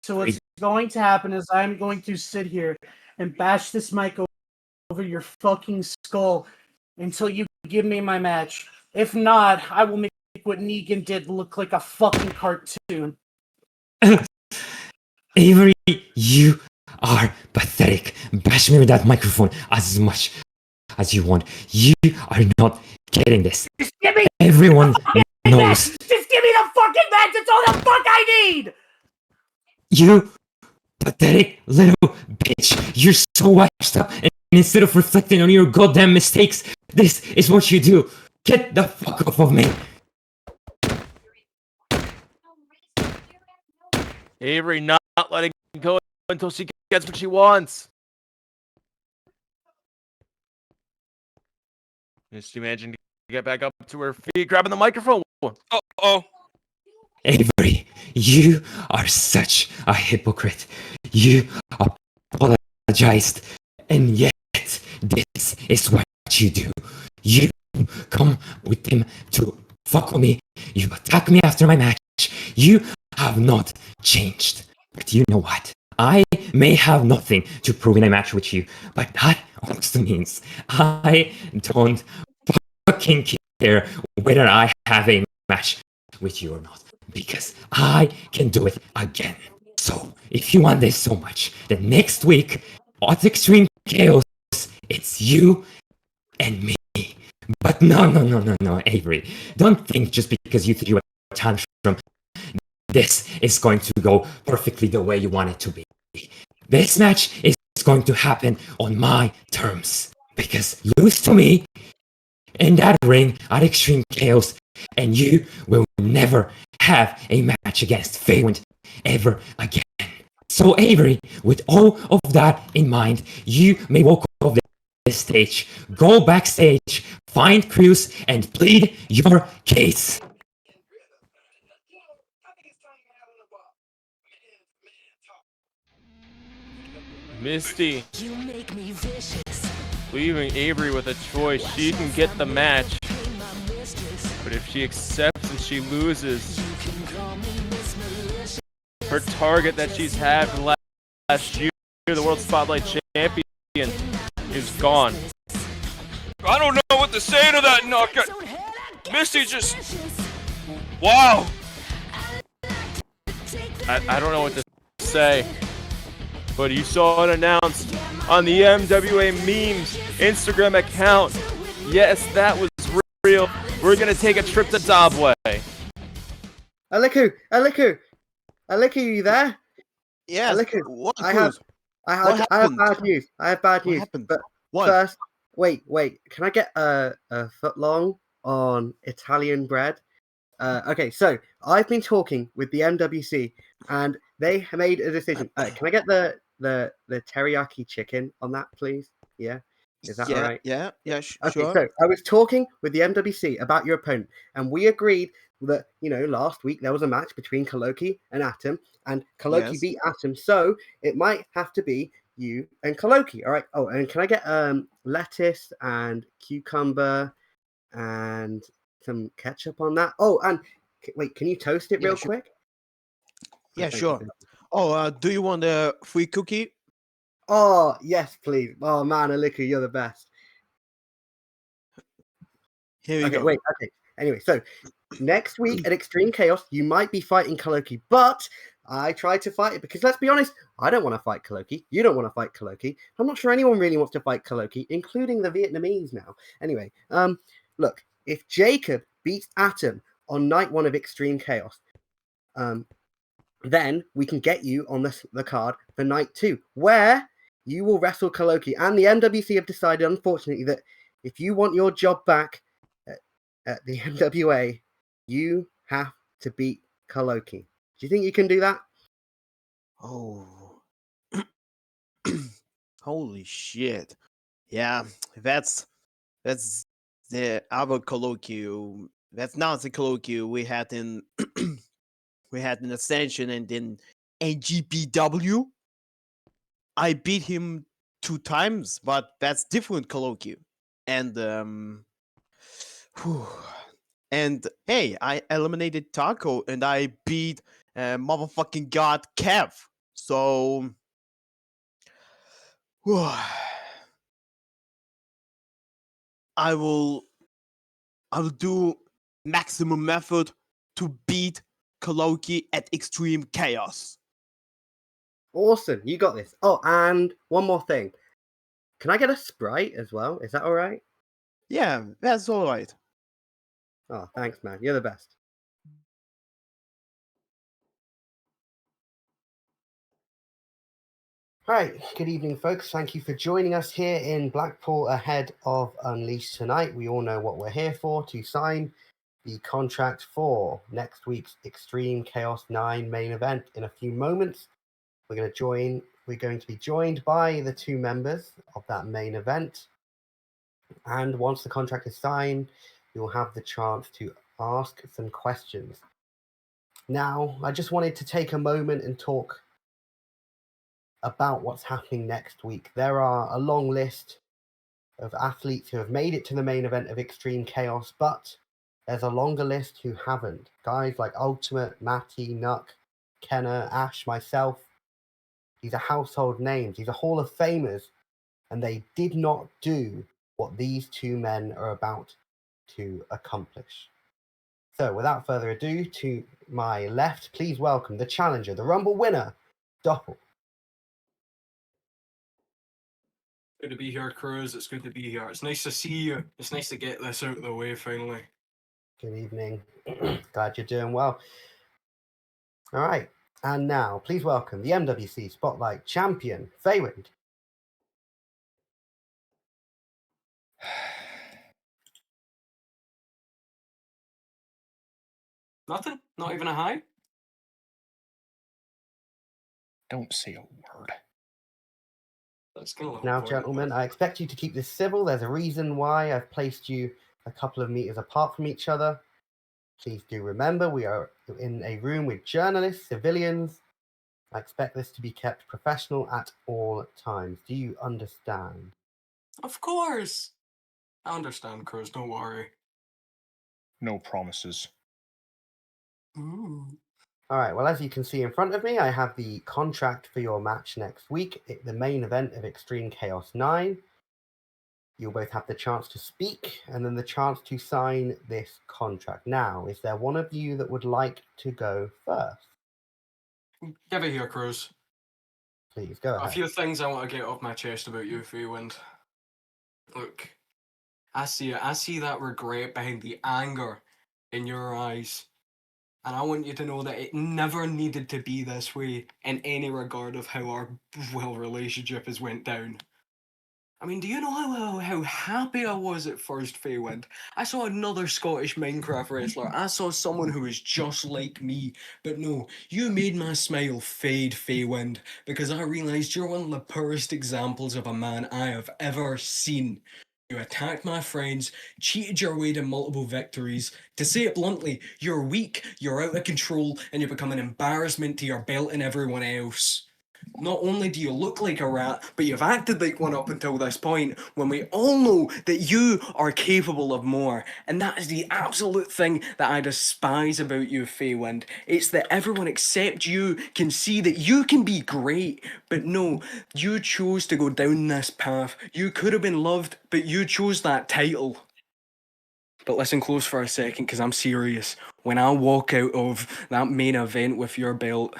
So what's going to happen is I'm going to sit here and bash this mic over your fucking skull until you give me my match. If not, I will make what Negan did look like a fucking cartoon. Avery, you are pathetic. Bash me with that microphone as much as you want. You are not getting this. Just give me Everyone knows. match. Just give me the fucking match. That's all the fuck I need. You pathetic little bitch. You're so washed up, and instead of reflecting on your goddamn mistakes, this is what you do. Get the fuck off of me. Avery not letting go until she gets what she wants. Is she managing to get back up to her feet, grabbing the microphone? Oh. Avery, you are such a hypocrite. You apologized, and yet this is what you do. You come with him to fuck with me. You attack me after my match. You have not changed. But you know what? I may have nothing to prove in a match with you, but that also means I don't fucking care whether I have a match with you or not, because I can do it again. So, if you want this so much, then next week, at Extreme Chaos, it's you and me. But no, Avery. Don't think just because you threw a tantrum, this is going to go perfectly the way you want it to be. This match is going to happen on my terms. Because lose to me in that ring at Extreme Chaos, and you will never have a match against Feywind ever again. So Avery, with all of that in mind, you may walk off this stage, go backstage, find Cruz, and plead your case. Misty leaving Avery with a choice. She can get the match, but if she accepts and she loses, her target that she's had for the last year, the World Spotlight Champion, is gone. I don't know what to say to that knockout. Misty just... Wow. I don't know what to say, but you saw it announced on the MWA Memes Instagram account. Yes, that was real. We're gonna take a trip to Dobway. Aliku, you there? Yes. Aliku, What? I have bad news. Happened? But first, wait. Can I get a foot long on Italian bread? Okay, so I've been talking with the MWC, and they made a decision. Can I get the teriyaki chicken on that, please? Yeah, is that all right? Yeah, Okay, sure. so I was talking with the MWC about your opponent, and we agreed that last week there was a match between Kaloki and Atom, and Kaloki Yes. beat Atom, so it might have to be you and Kaloki. All right. Oh, and can I get lettuce and cucumber and some ketchup on that? Oh, and wait, can you toast it real quick? Yeah, Thank you, sure. thank you. Oh, do you want a free cookie? Oh, yes, please. Oh, man, Aliku, you're the best. Here you Okay, go. wait, okay. Anyway, so next week at Extreme Chaos, you might be fighting Kaloki, but I tried to fight it because, let's be honest, I don't want to fight Kaloki. You don't want to fight Kaloki. I'm not sure anyone really wants to fight Kaloki, including the Vietnamese now. Anyway, look, if Jacob beats Atom on night 1 of Extreme Chaos, then we can get you on the card for night 2, where you will wrestle Kaloki. And the MWC have decided, unfortunately, that if you want your job back at the MWA, you have to beat Kaloki. Do you think you can do that? Oh. Holy shit. Yeah, that's the our colloquium. That's not the colloquium we had in we had in Ascension and in NGPW. I beat him 2 times, but that's different colloquium. And whew. And hey, I eliminated Taco and I beat motherfucking god Kev. So whew, I will do maximum effort to beat Kaloki at Extreme Chaos. Awesome, you got this. Oh, and one more thing. Can I get a Sprite as well? Is that all right? Yeah, that's all right. Oh, thanks, man. You're the best. All right, good evening, folks. Thank you for joining us here in Blackpool ahead of Unleashed tonight. We all know what we're here for, to sign the contract for next week's Extreme Chaos 9 main event. In a few moments, we're going to be joined by the 2 members of that main event. And once the contract is signed, we will have the chance to ask some questions. Now, I just wanted to take a moment and talk about what's happening next week. There are a long list of athletes who have made it to the main event of Extreme Chaos, but there's a longer list who haven't. Guys like Ultimate, Matty, Nuck, Kenner, Ash, myself. These are household names. These are Hall of Famers, and they did not do what these 2 men are about to accomplish. So, without further ado, to my left, please welcome the challenger, the Rumble winner, Doppel. Good to be here, Cruz. It's good to be here. It's nice to see you. It's nice to get this out of the way finally. Good evening. Glad you're doing well. All right. And now, please welcome the MWC Spotlight champion, Feywind. Nothing? Not even a hi? Don't say a word. That's kind of Now, gentlemen, I expect you to keep this civil. There's a reason why I've placed you a couple of meters apart from each other. Please do remember we are in a room with journalists, civilians. I expect this to be kept professional at all times. Do you understand? Of course. I understand, Cruz. Don't worry. No promises. Ooh. All right, well, as you can see in front of me, I have the contract for your match next week, the main event of Extreme Chaos 9. You'll both have the chance to speak and then the chance to sign this contract. Now, is there one of you that would like to go first? Give it here, Cruz. Please, go A ahead. few things I want to get off my chest about you, Feywind. Look, I see it. I see that regret behind the anger in your eyes. And I want you to know that it never needed to be this way in any regard of how our, well, relationship has went down. I mean, do you know how happy I was at first, Feywind? I saw another Scottish Minecraft wrestler. I saw someone who was just like me. But no, you made my smile fade, Feywind, because I realised you're one of the poorest examples of a man I have ever seen. You attacked my friends, cheated your way to multiple victories. To say it bluntly, you're weak, you're out of control, and you become an embarrassment to your belt and everyone else. Not only do you look like a rat, but you've acted like one up until this point, when we all know that you are capable of more. And that is the absolute thing that I despise about you, Feywind. It's that everyone except you can see that you can be great. But no, you chose to go down this path. You could have been loved, but you chose that title. But listen close for a second, because I'm serious. When I walk out of that main event with your belt,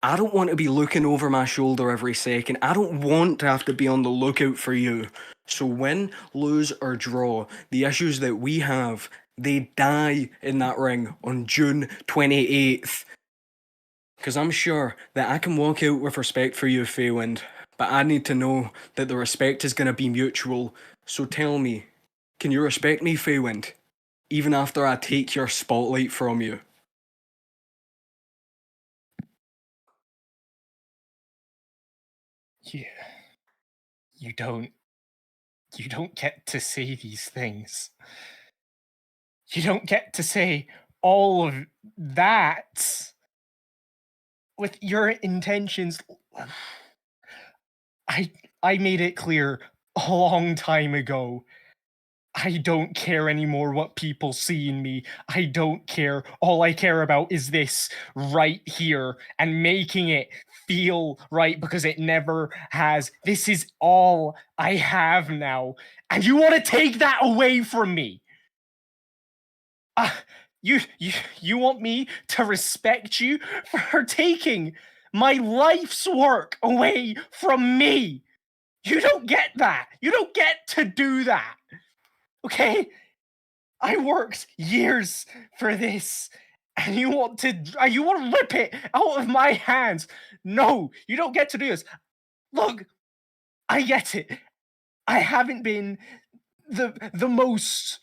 I don't want to be looking over my shoulder every second. I don't want to have to be on the lookout for you. So win, lose, or draw, the issues that we have, they die in that ring on June 28th. Because I'm sure that I can walk out with respect for you, Feywind, but I need to know that the respect is going to be mutual. So tell me, can you respect me, Feywind? Even after I take your spotlight from you? Yeah. You don't You don't get to say these things. You don't get to say all of that with your intentions. I made it clear a long time ago. I don't care anymore what people see in me. I don't care. All I care about is this right here and making it feel right because it never has. This is all I have now. And you want to take that away from me? You want me to respect you for taking my life's work away from me? You don't get that. You don't get to do that. Okay? I worked years for this, and you want to rip it out of my hands. No, you don't get to do this. Look, I get it. I haven't been the most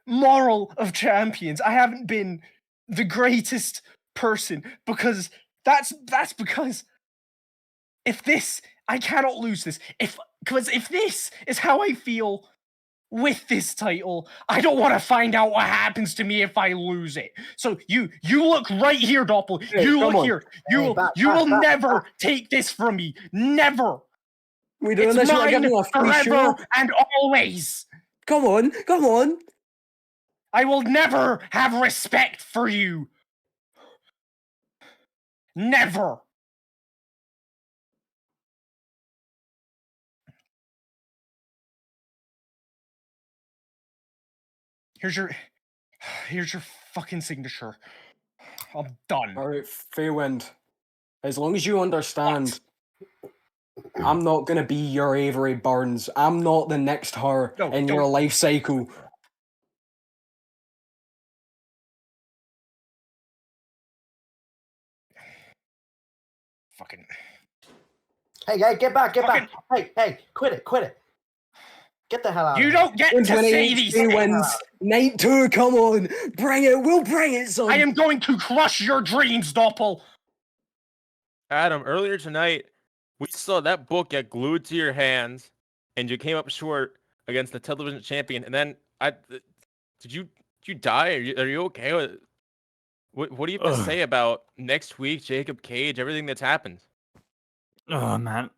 moral of champions. I haven't been the greatest person because that's because I cannot lose this. Because if this is how I feel with this title, I don't want to find out what happens to me if I lose it. So you look right here, Doppel. Hey, you come look on. here. Hey, back, You will back, never take this from me. Never. We doing It's this? You're not mine getting a free forever shoe? and always. Come on, come on. I will never have respect for you. Never. Here's your fucking signature. I'm done. Alright, Feywind. As long as you understand, I'm not gonna be your Avery Burns. I'm not the next her in your don't. life cycle. Fucking. Hey, get back. Hey, quit it. Get the hell out You of here. don't get to say these things. wins. Night 2, come on. Bring it. We'll bring it, son. I am going to crush your dreams, Doppel. Adam, earlier tonight, we saw that book get glued to your hands, and you came up short against the television champion. And then did you die? Are you okay? What do you have to say about next week, Jacob Cage, everything that's happened? Oh man,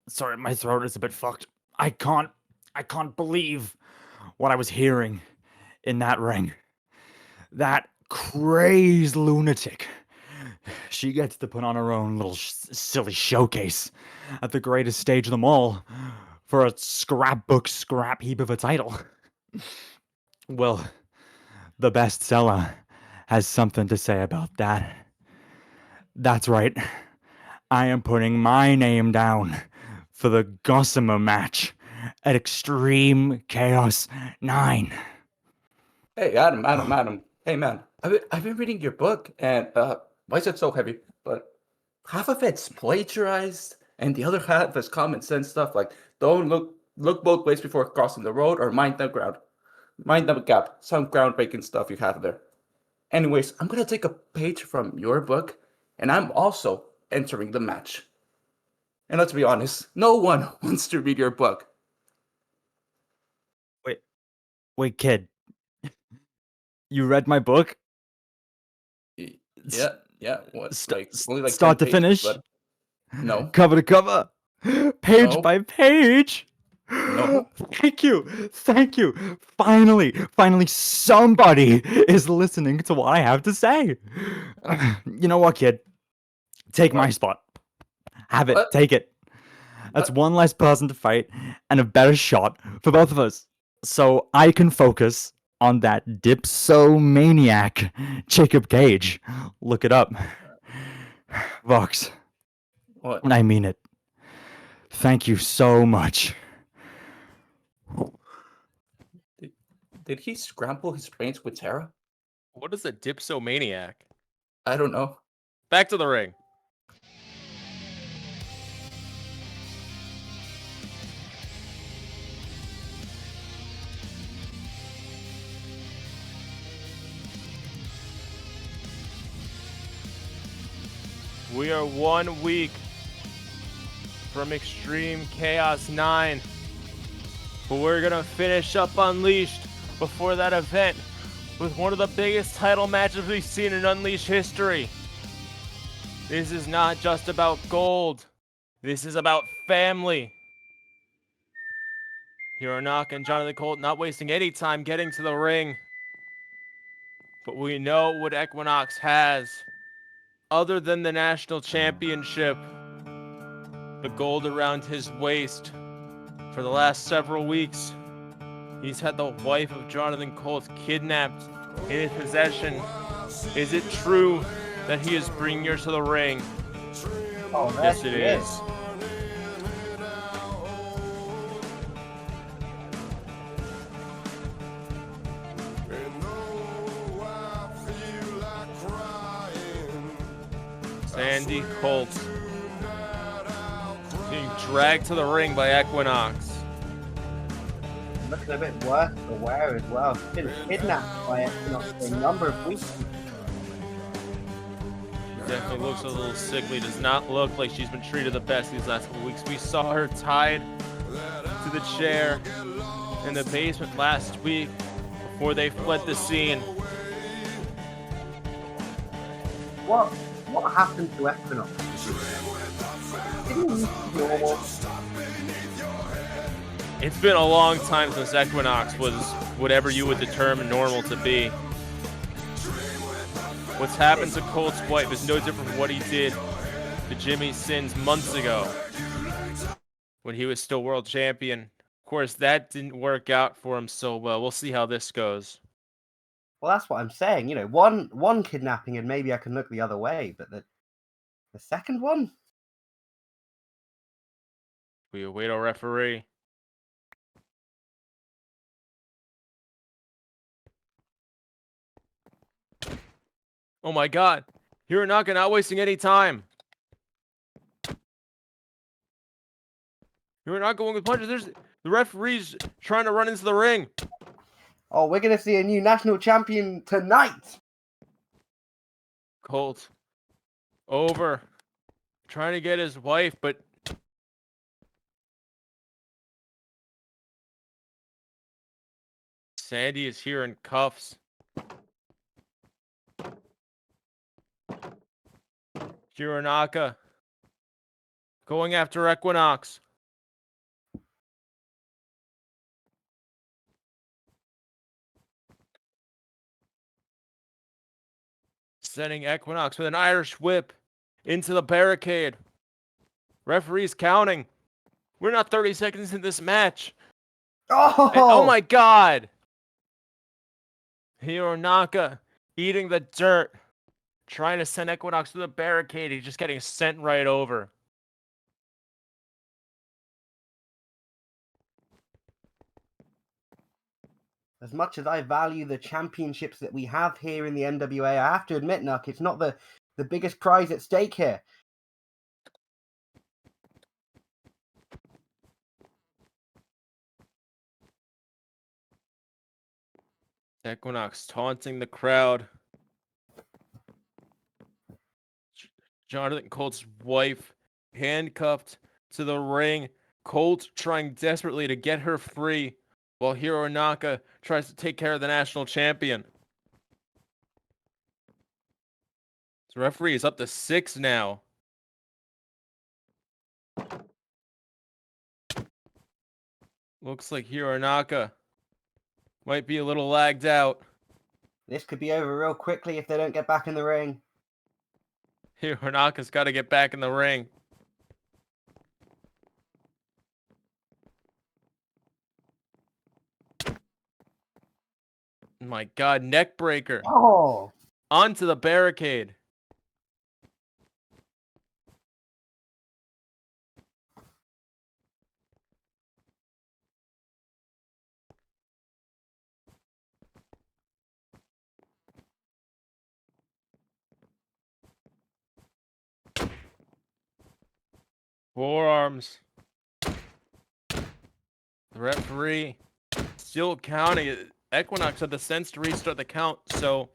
sorry, my throat is a bit fucked. I can't believe what I was hearing in that ring. That crazed lunatic. She gets to put on her own little silly showcase at the greatest stage of them all for a scrapbook scrap heap of a title. Well, the bestseller has something to say about that. That's right. I am putting my name down for the Gossamer match at Extreme Chaos 9. Hey, Adam. Hey, man. I've been reading your book, and why is it so heavy? But half of it's plagiarized, and the other half is common sense stuff like don't look both ways before crossing the road, or mind the ground, mind the gap. Some groundbreaking stuff you have there. Anyways, I'm gonna take a page from your book, and I'm also entering the match. And let's be honest, no one wants to read your book. Wait, kid. You read my book? Yeah. What? Only like Start 10 to pages, finish? but no. Cover to cover? Page No. by page? No. Thank you. Finally, somebody is listening to what I have to say. You know what, kid? Take my spot. Have it. What? Take it. That's one less person to fight and a better shot for both of us. So I can focus on that dipsomaniac Jacob Cage. Look it up. Vox. What? And I mean it. Thank you so much. Did he scramble his brains with Tarah? What is a dipsomaniac? I don't know. Back to the ring. We are 1 week from Extreme Chaos 9. But we're gonna finish up Unleashed before that event with one of the biggest title matches we've seen in Unleashed history. This is not just about gold. This is about family. Hironaka and Jonathan Colt not wasting any time getting to the ring. But we know what Equinox has. Other than the national championship, the gold around his waist. For the last several weeks, he's had the wife of Jonathan Colt kidnapped in his possession. Is it true that he is bringing her to the ring? Oh, Yes, it is. Sandy Colt being dragged to the ring by Equinox. Looking a bit worse for wear as well. She's been kidnapped by Equinox for a number of weeks. Definitely looks a little sickly. Does not look like she's been treated the best these last couple weeks. We saw her tied to the chair in the basement last week before they fled the scene. What happened to Equinox? Didn't he used to be normal? It's been a long time since Equinox was whatever you would determine normal to be. What's happened to Colt's wife is no different from what he did to Jimmy Sins months ago when he was still world champion. Of course, that didn't work out for him so well. We'll see how this goes. Well, that's what I'm saying. You know, one kidnapping and maybe I can look the other way, but the second one? We await our referee. Oh my god. Hironaka not wasting any time. Hironaka going with punches. There's the referee's trying to run into the ring. Oh, we're going to see a new national champion tonight. Colt over. Trying to get his wife, but Sandy is here in cuffs. Hironaka going after Equinox. Sending Equinox with an Irish whip into the barricade. Referee's counting. We're not 30 seconds in this match. Oh my god. Hironaka eating the dirt. Trying to send Equinox to the barricade. He's just getting sent right over. As much as I value the championships that we have here in the NWA, I have to admit, Nuck, it's not the biggest prize at stake here. Equinox taunting the crowd. Jonathan Colt's wife handcuffed to the ring. Colt trying desperately to get her free while Hironaka tries to take care of the national champion. The referee is up to 6 now. Looks like Hironaka might be a little lagged out. This could be over real quickly if they don't get back in the ring. Hironaka's got to get back in the ring. My god, neck breaker. Oh. Onto the barricade. Forearms. The referee still counting. Equinox had the sense to restart the count, so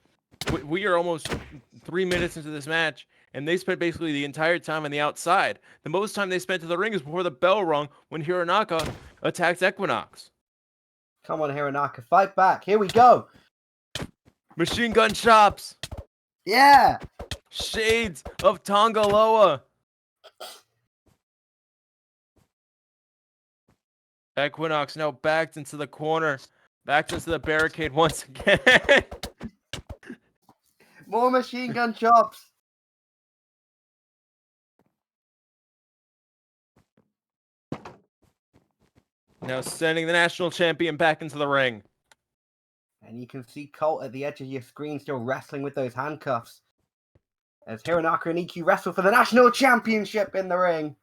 we are almost 3 minutes into this match, and they spent basically the entire time on the outside. The most time they spent to the ring is before the bell rung when Hironaka attacked Equinox. Come on, Hironaka, fight back. Here we go. Machine gun chops. Yeah. Shades of Tongaloa. Equinox now backed into the corner. Backed into the barricade once again. More machine gun chops. Now sending the national champion back into the ring. And you can see Colt at the edge of your screen still wrestling with those handcuffs. As Hironaka and EQ wrestle for the national championship in the ring.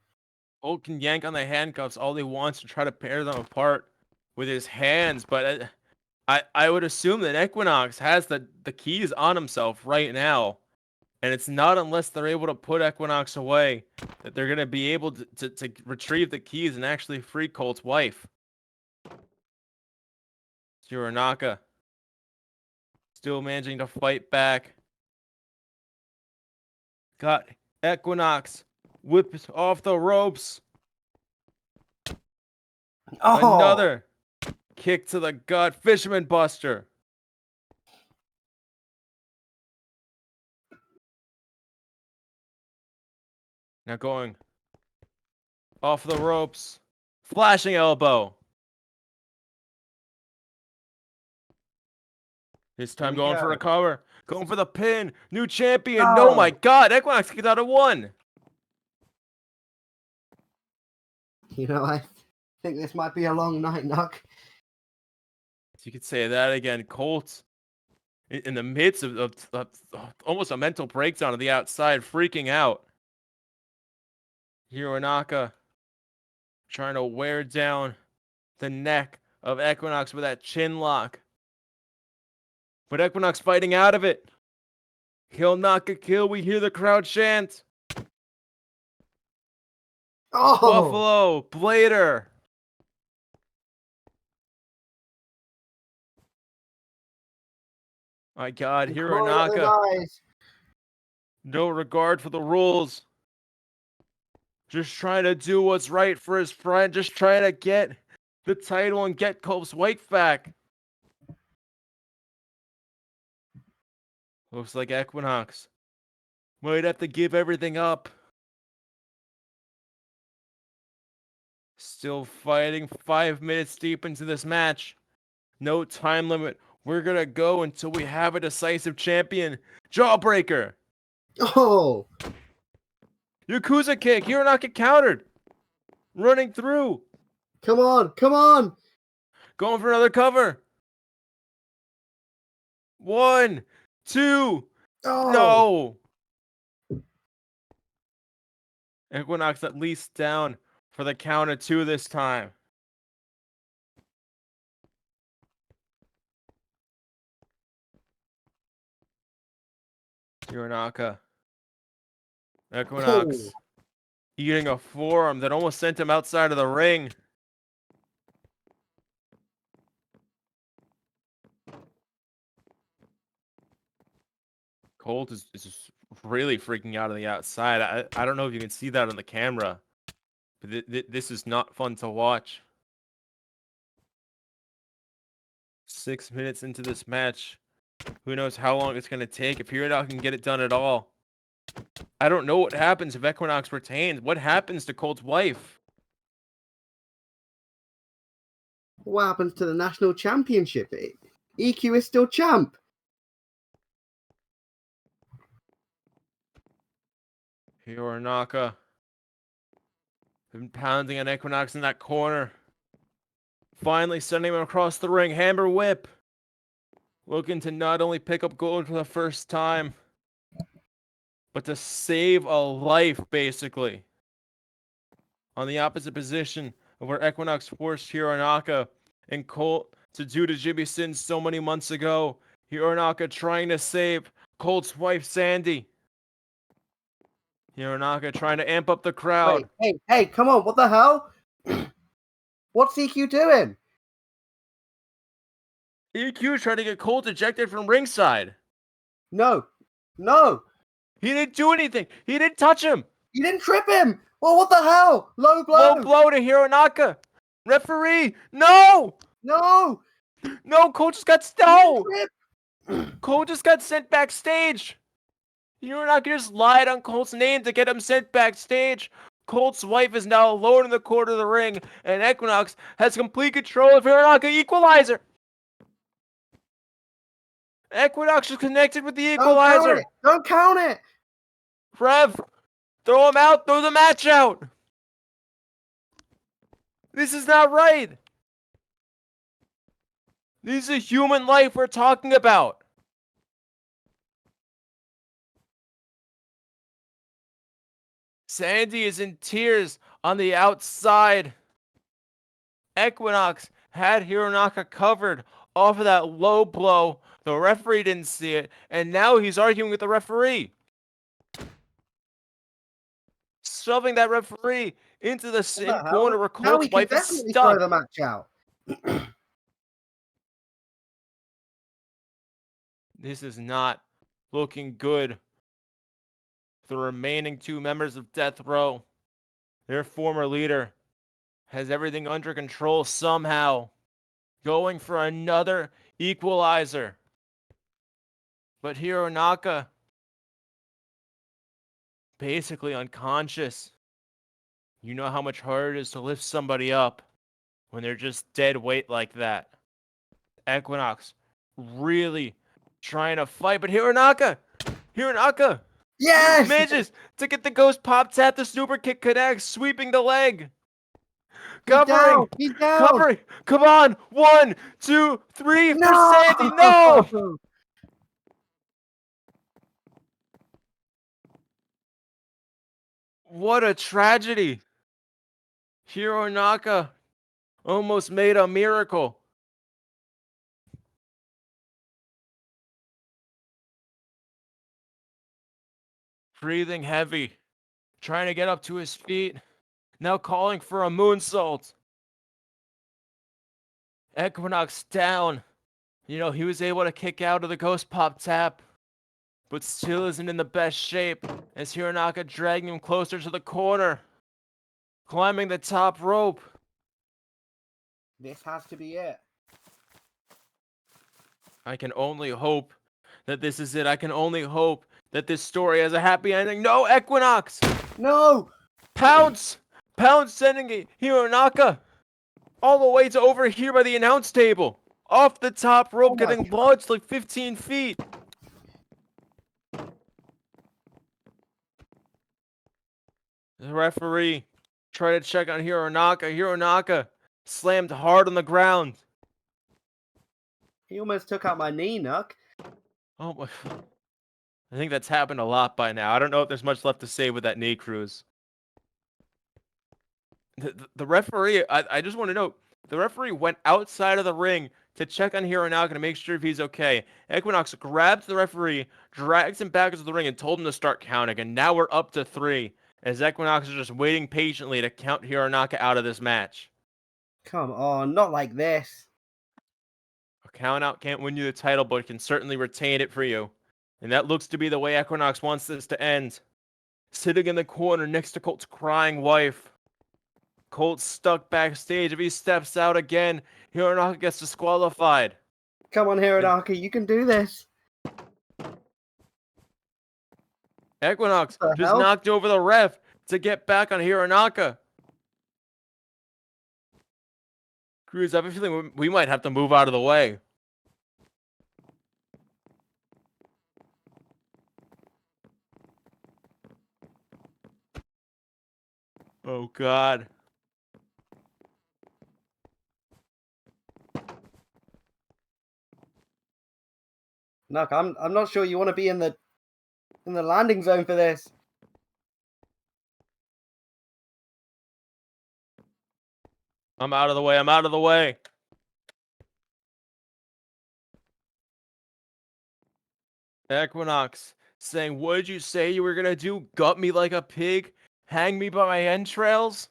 Colt can yank on the handcuffs all he wants to try to tear them apart with his hands, but I would assume that Equinox has the keys on himself right now. And it's not unless they're able to put Equinox away that they're going to be able to retrieve the keys and actually free Colt's wife. Hironaka still managing to fight back. Got Equinox whipped off the ropes. Oh. Another kick to the gut. Fisherman Buster. Now going off the ropes. Flashing elbow. This time going for a cover. Going for the pin. New champion. No, my God. Equinox kicked out of one. You know, I think this might be a long night, Knock. You could say that again. Colt in the midst of almost a mental breakdown on the outside, freaking out. Hironaka trying to wear down the neck of Equinox with that chin lock. But Equinox fighting out of it. He'll knock a kill. We hear the crowd chant. Oh! Buffalo, Blader. My God, Hironaka. No regard for the rules. Just trying to do what's right for his friend. Just trying to get the title and get Colt's wife back. Looks like Equinox might have to give everything up. Still fighting 5 minutes deep into this match. No time limit. We're going to go until we have a decisive champion. Jawbreaker. Oh. Yakuza kick. You're not get countered. Running through. Come on. Come on. Going for another cover. 1, 2. Oh. No. Equinox at least down for the count of 2 this time. Hironaka. Equinox. Eating a forearm that almost sent him outside of the ring. Colt is really freaking out on the outside. I don't know if you can see that on the camera. But this is not fun to watch. 6 minutes into this match. Who knows how long it's going to take if Hironaka can get it done at all. I don't know what happens if Equinox retains. What happens to Colt's wife? What happens to the national championship? EQ is still champ. Hironaka been pounding on Equinox in that corner. Finally sending him across the ring. Hammer whip. Looking to not only pick up gold for the first time, but to save a life, basically. On the opposite position of where Equinox forced Hironaka and Colt to do to Jimmy Sin so many months ago. Hironaka trying to save Colt's wife, Sandy. Hironaka trying to amp up the crowd. Hey, come on, what the hell? What's EQ doing? EQ trying to get Colt ejected from ringside. No. He didn't do anything. He didn't touch him. You didn't trip him. Well, what the hell? Low blow. Low blow to Hironaka. Referee, no. No, Cole just got Cole just got sent backstage. Hironaka just lied on Colt's name to get him sent backstage. Colt's wife is now alone in the corner of the ring, and Equinox has complete control of Hironaka Equalizer. Equinox is connected with the Equalizer. Don't count it. Rev, throw him out. Throw the match out. This is not right. This is a human life we're talking about. Sandy is in tears on the outside. Equinox had Hironaka covered off of that low blow. The referee didn't see it, and now he's arguing with the referee. Shoving that referee into the same corner where Now Colt's we can wife is definitely stuck. throw the match out. This is not looking good. The remaining two members of Death Row, their former leader, has everything under control somehow, going for another equalizer. But Hironaka, basically unconscious. You know how much harder it is to lift somebody up when they're just dead weight like that. Equinox really trying to fight, but Hironaka Yes! manages to get the ghost pop tap. The super kick connects, sweeping the leg. Covering. He's down. Covering. Come on. 1, 2, 3 for Sandy. No! What a tragedy. Hironaka almost made a miracle. Breathing heavy, trying to get up to his feet, now calling for a moonsault. Equinox down. You know, he was able to kick out of the ghost pop tap, but still isn't in the best shape as Hironaka dragging him closer to the corner, climbing the top rope. This has to be it. I can only hope that this is it. I can only hope that this story has a happy ending. No, Equinox! No! Pounce! Pounce sending Hironaka all the way to over here by the announce table. Off the top rope, getting launched like 15 feet. The referee tried to check on Hironaka. Hironaka slammed hard on the ground. He almost took out my knee, Nuck. Oh my. I think that's happened a lot by now. I don't know if there's much left to say with that knee cruise. The referee, I just want to know, the referee went outside of the ring to check on Hironaka to make sure if he's okay. Equinox grabs the referee, drags him back into the ring, and told him to start counting. And now we're up to 3, as Equinox is just waiting patiently to count Hironaka out of this match. Come on, not like this. A count out can't win you the title, but it can certainly retain it for you. And that looks to be the way Equinox wants this to end. Sitting in the corner next to Colt's crying wife. Colt's stuck backstage. If he steps out again, Hironaka gets disqualified. Come on, Hironaka, you can do this. Equinox just knocked over the ref to get back on Hironaka. Cruz, I have a feeling we might have to move out of the way. Oh, God. Nuck, I'm not sure you want to be in the landing zone for this. I'm out of the way. I'm out of the way. Equinox saying, what did you say you were going to do? Gut me like a pig? Hang me by my entrails?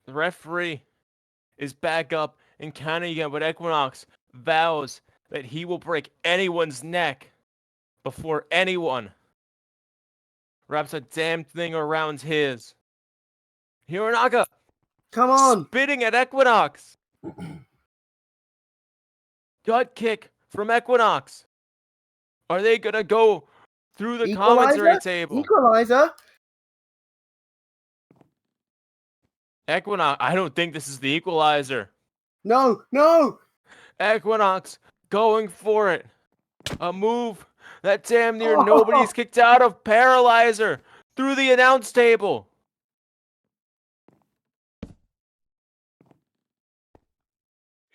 The referee is back up and counting again, but Equinox vows that he will break anyone's neck before anyone wraps a damn thing around his. Hironaka! Come on! Spitting at Equinox! gut kick from Equinox. Are they gonna go through the Equalizer? commentary table? Equalizer? Equinox, I don't think this is the equalizer. No, no! Equinox going for it. A move that damn near Oh. nobody's kicked out of. Paralyzer through the announce table.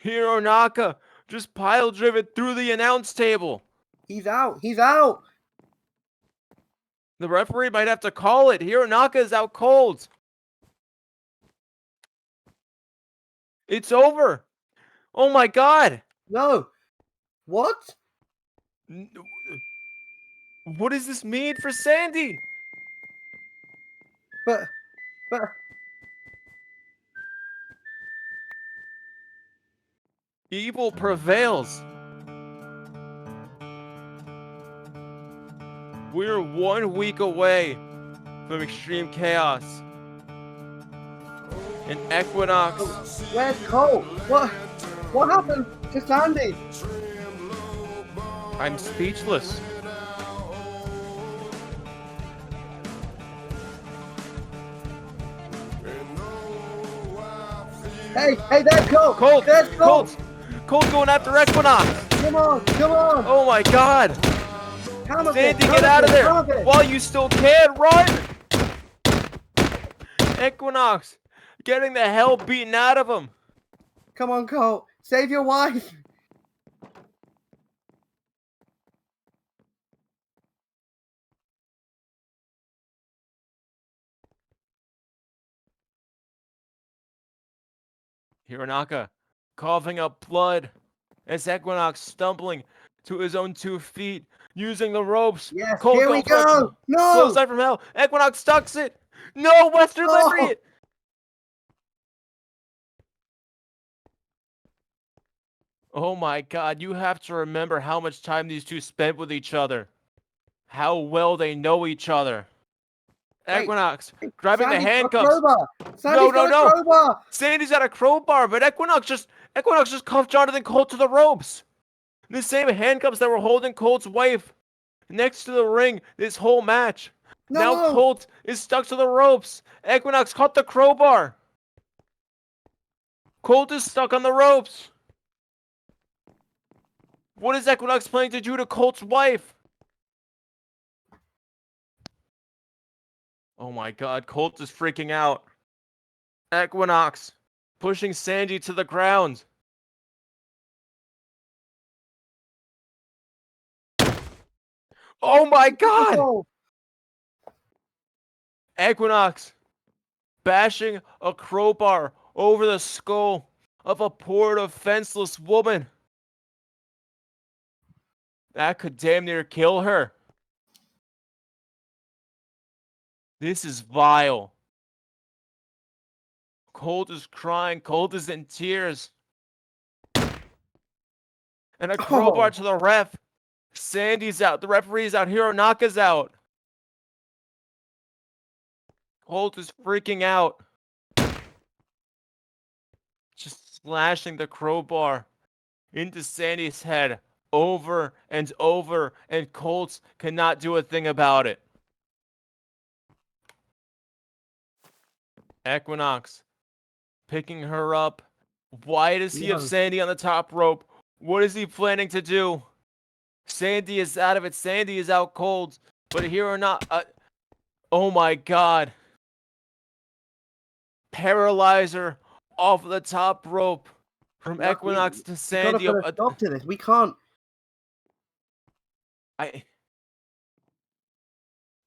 Hironaka just pile driven through the announce table. He's out. He's out. The referee might have to call it. Hironaka is out cold. It's over. Oh my god. No. What? What does this mean for Sandy? But evil prevails. We're 1 week away from Extreme Chaos. And Equinox. Where's Cole? What happened to Sandy? I'm speechless. Hey, there's Cole! Colt! There's Cole! Colt going after Equinox! Come on! Oh my god! Sandy, get out of there! While you still can, run! Equinox getting the hell beaten out of him. Come on, Cole! Save your wife! Hironaka coughing up blood as Equinox stumbling to his own 2 feet, using the ropes. Yes, Colt here we going for go! No! Slow side from hell. Equinox stucks it. No, Western Lariat. Oh my god, you have to remember how much time these two spent with each other. How well they know each other. Equinox grabbing the handcuffs. No. Sandy's got a crowbar, but Equinox just cuffed Jonathan Colt to the ropes. The same handcuffs that were holding Colt's wife next to the ring this whole match. Now Colt is stuck to the ropes. Equinox caught the crowbar. Colt is stuck on the ropes. What is Equinox planning to do to Colt's wife? Oh my god, Colt is freaking out. Equinox pushing Sandy to the ground. Oh my god! Equinox bashing a crowbar over the skull of a poor defenseless woman. That could damn near kill her. This is vile. Colt is crying. Colt is in tears. And a crowbar to the ref. Sandy's out. The referee's out. Hironaka's out. Colt is freaking out. Just slashing the crowbar into Sandy's head over and over, and Colt cannot do a thing about it. Equinox picking her up. Why does he have Sandy on the top rope? What is he planning to do? Sandy is out of it. Sandy is out cold. But Hironaka... oh my god. Paralyzer off the top rope. From Equinox to Sandy. We gotta put a stop to this. We can't...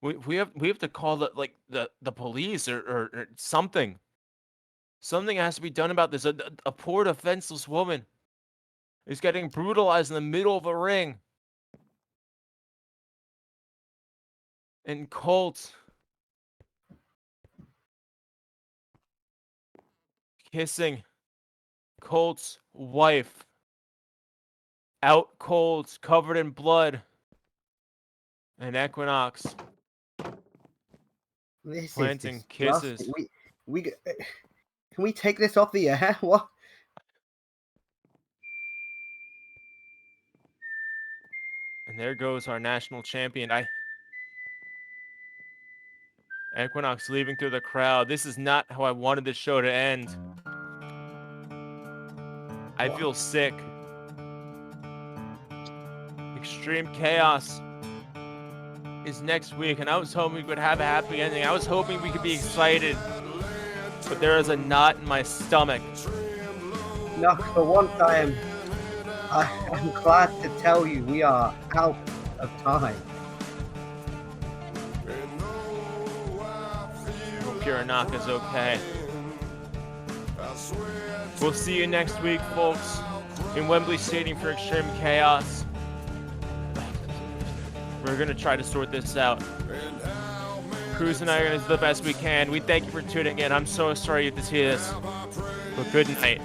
We have to call the police or something. Something has to be done about this. A poor defenseless woman is getting brutalized in the middle of a ring. And Colt kissing Colt's wife. Out cold, covered in blood. And Equinox planting kisses. We can we take this off the air? What? And there goes our national champion. Equinox leaving through the crowd. This is not how I wanted this show to end. I feel sick. Extreme Chaos is next week, and I was hoping we could have a happy ending. I was hoping we could be excited, but there is a knot in my stomach. No, for one time, I'm glad to tell you we are out of time. Hope Hironaka's okay. We'll see you next week, folks, in Wembley Stadium for Extreme Chaos. We're gonna try to sort this out. Cruz and I are gonna do the best we can. We thank you for tuning in. I'm so sorry you had to see this, but good night.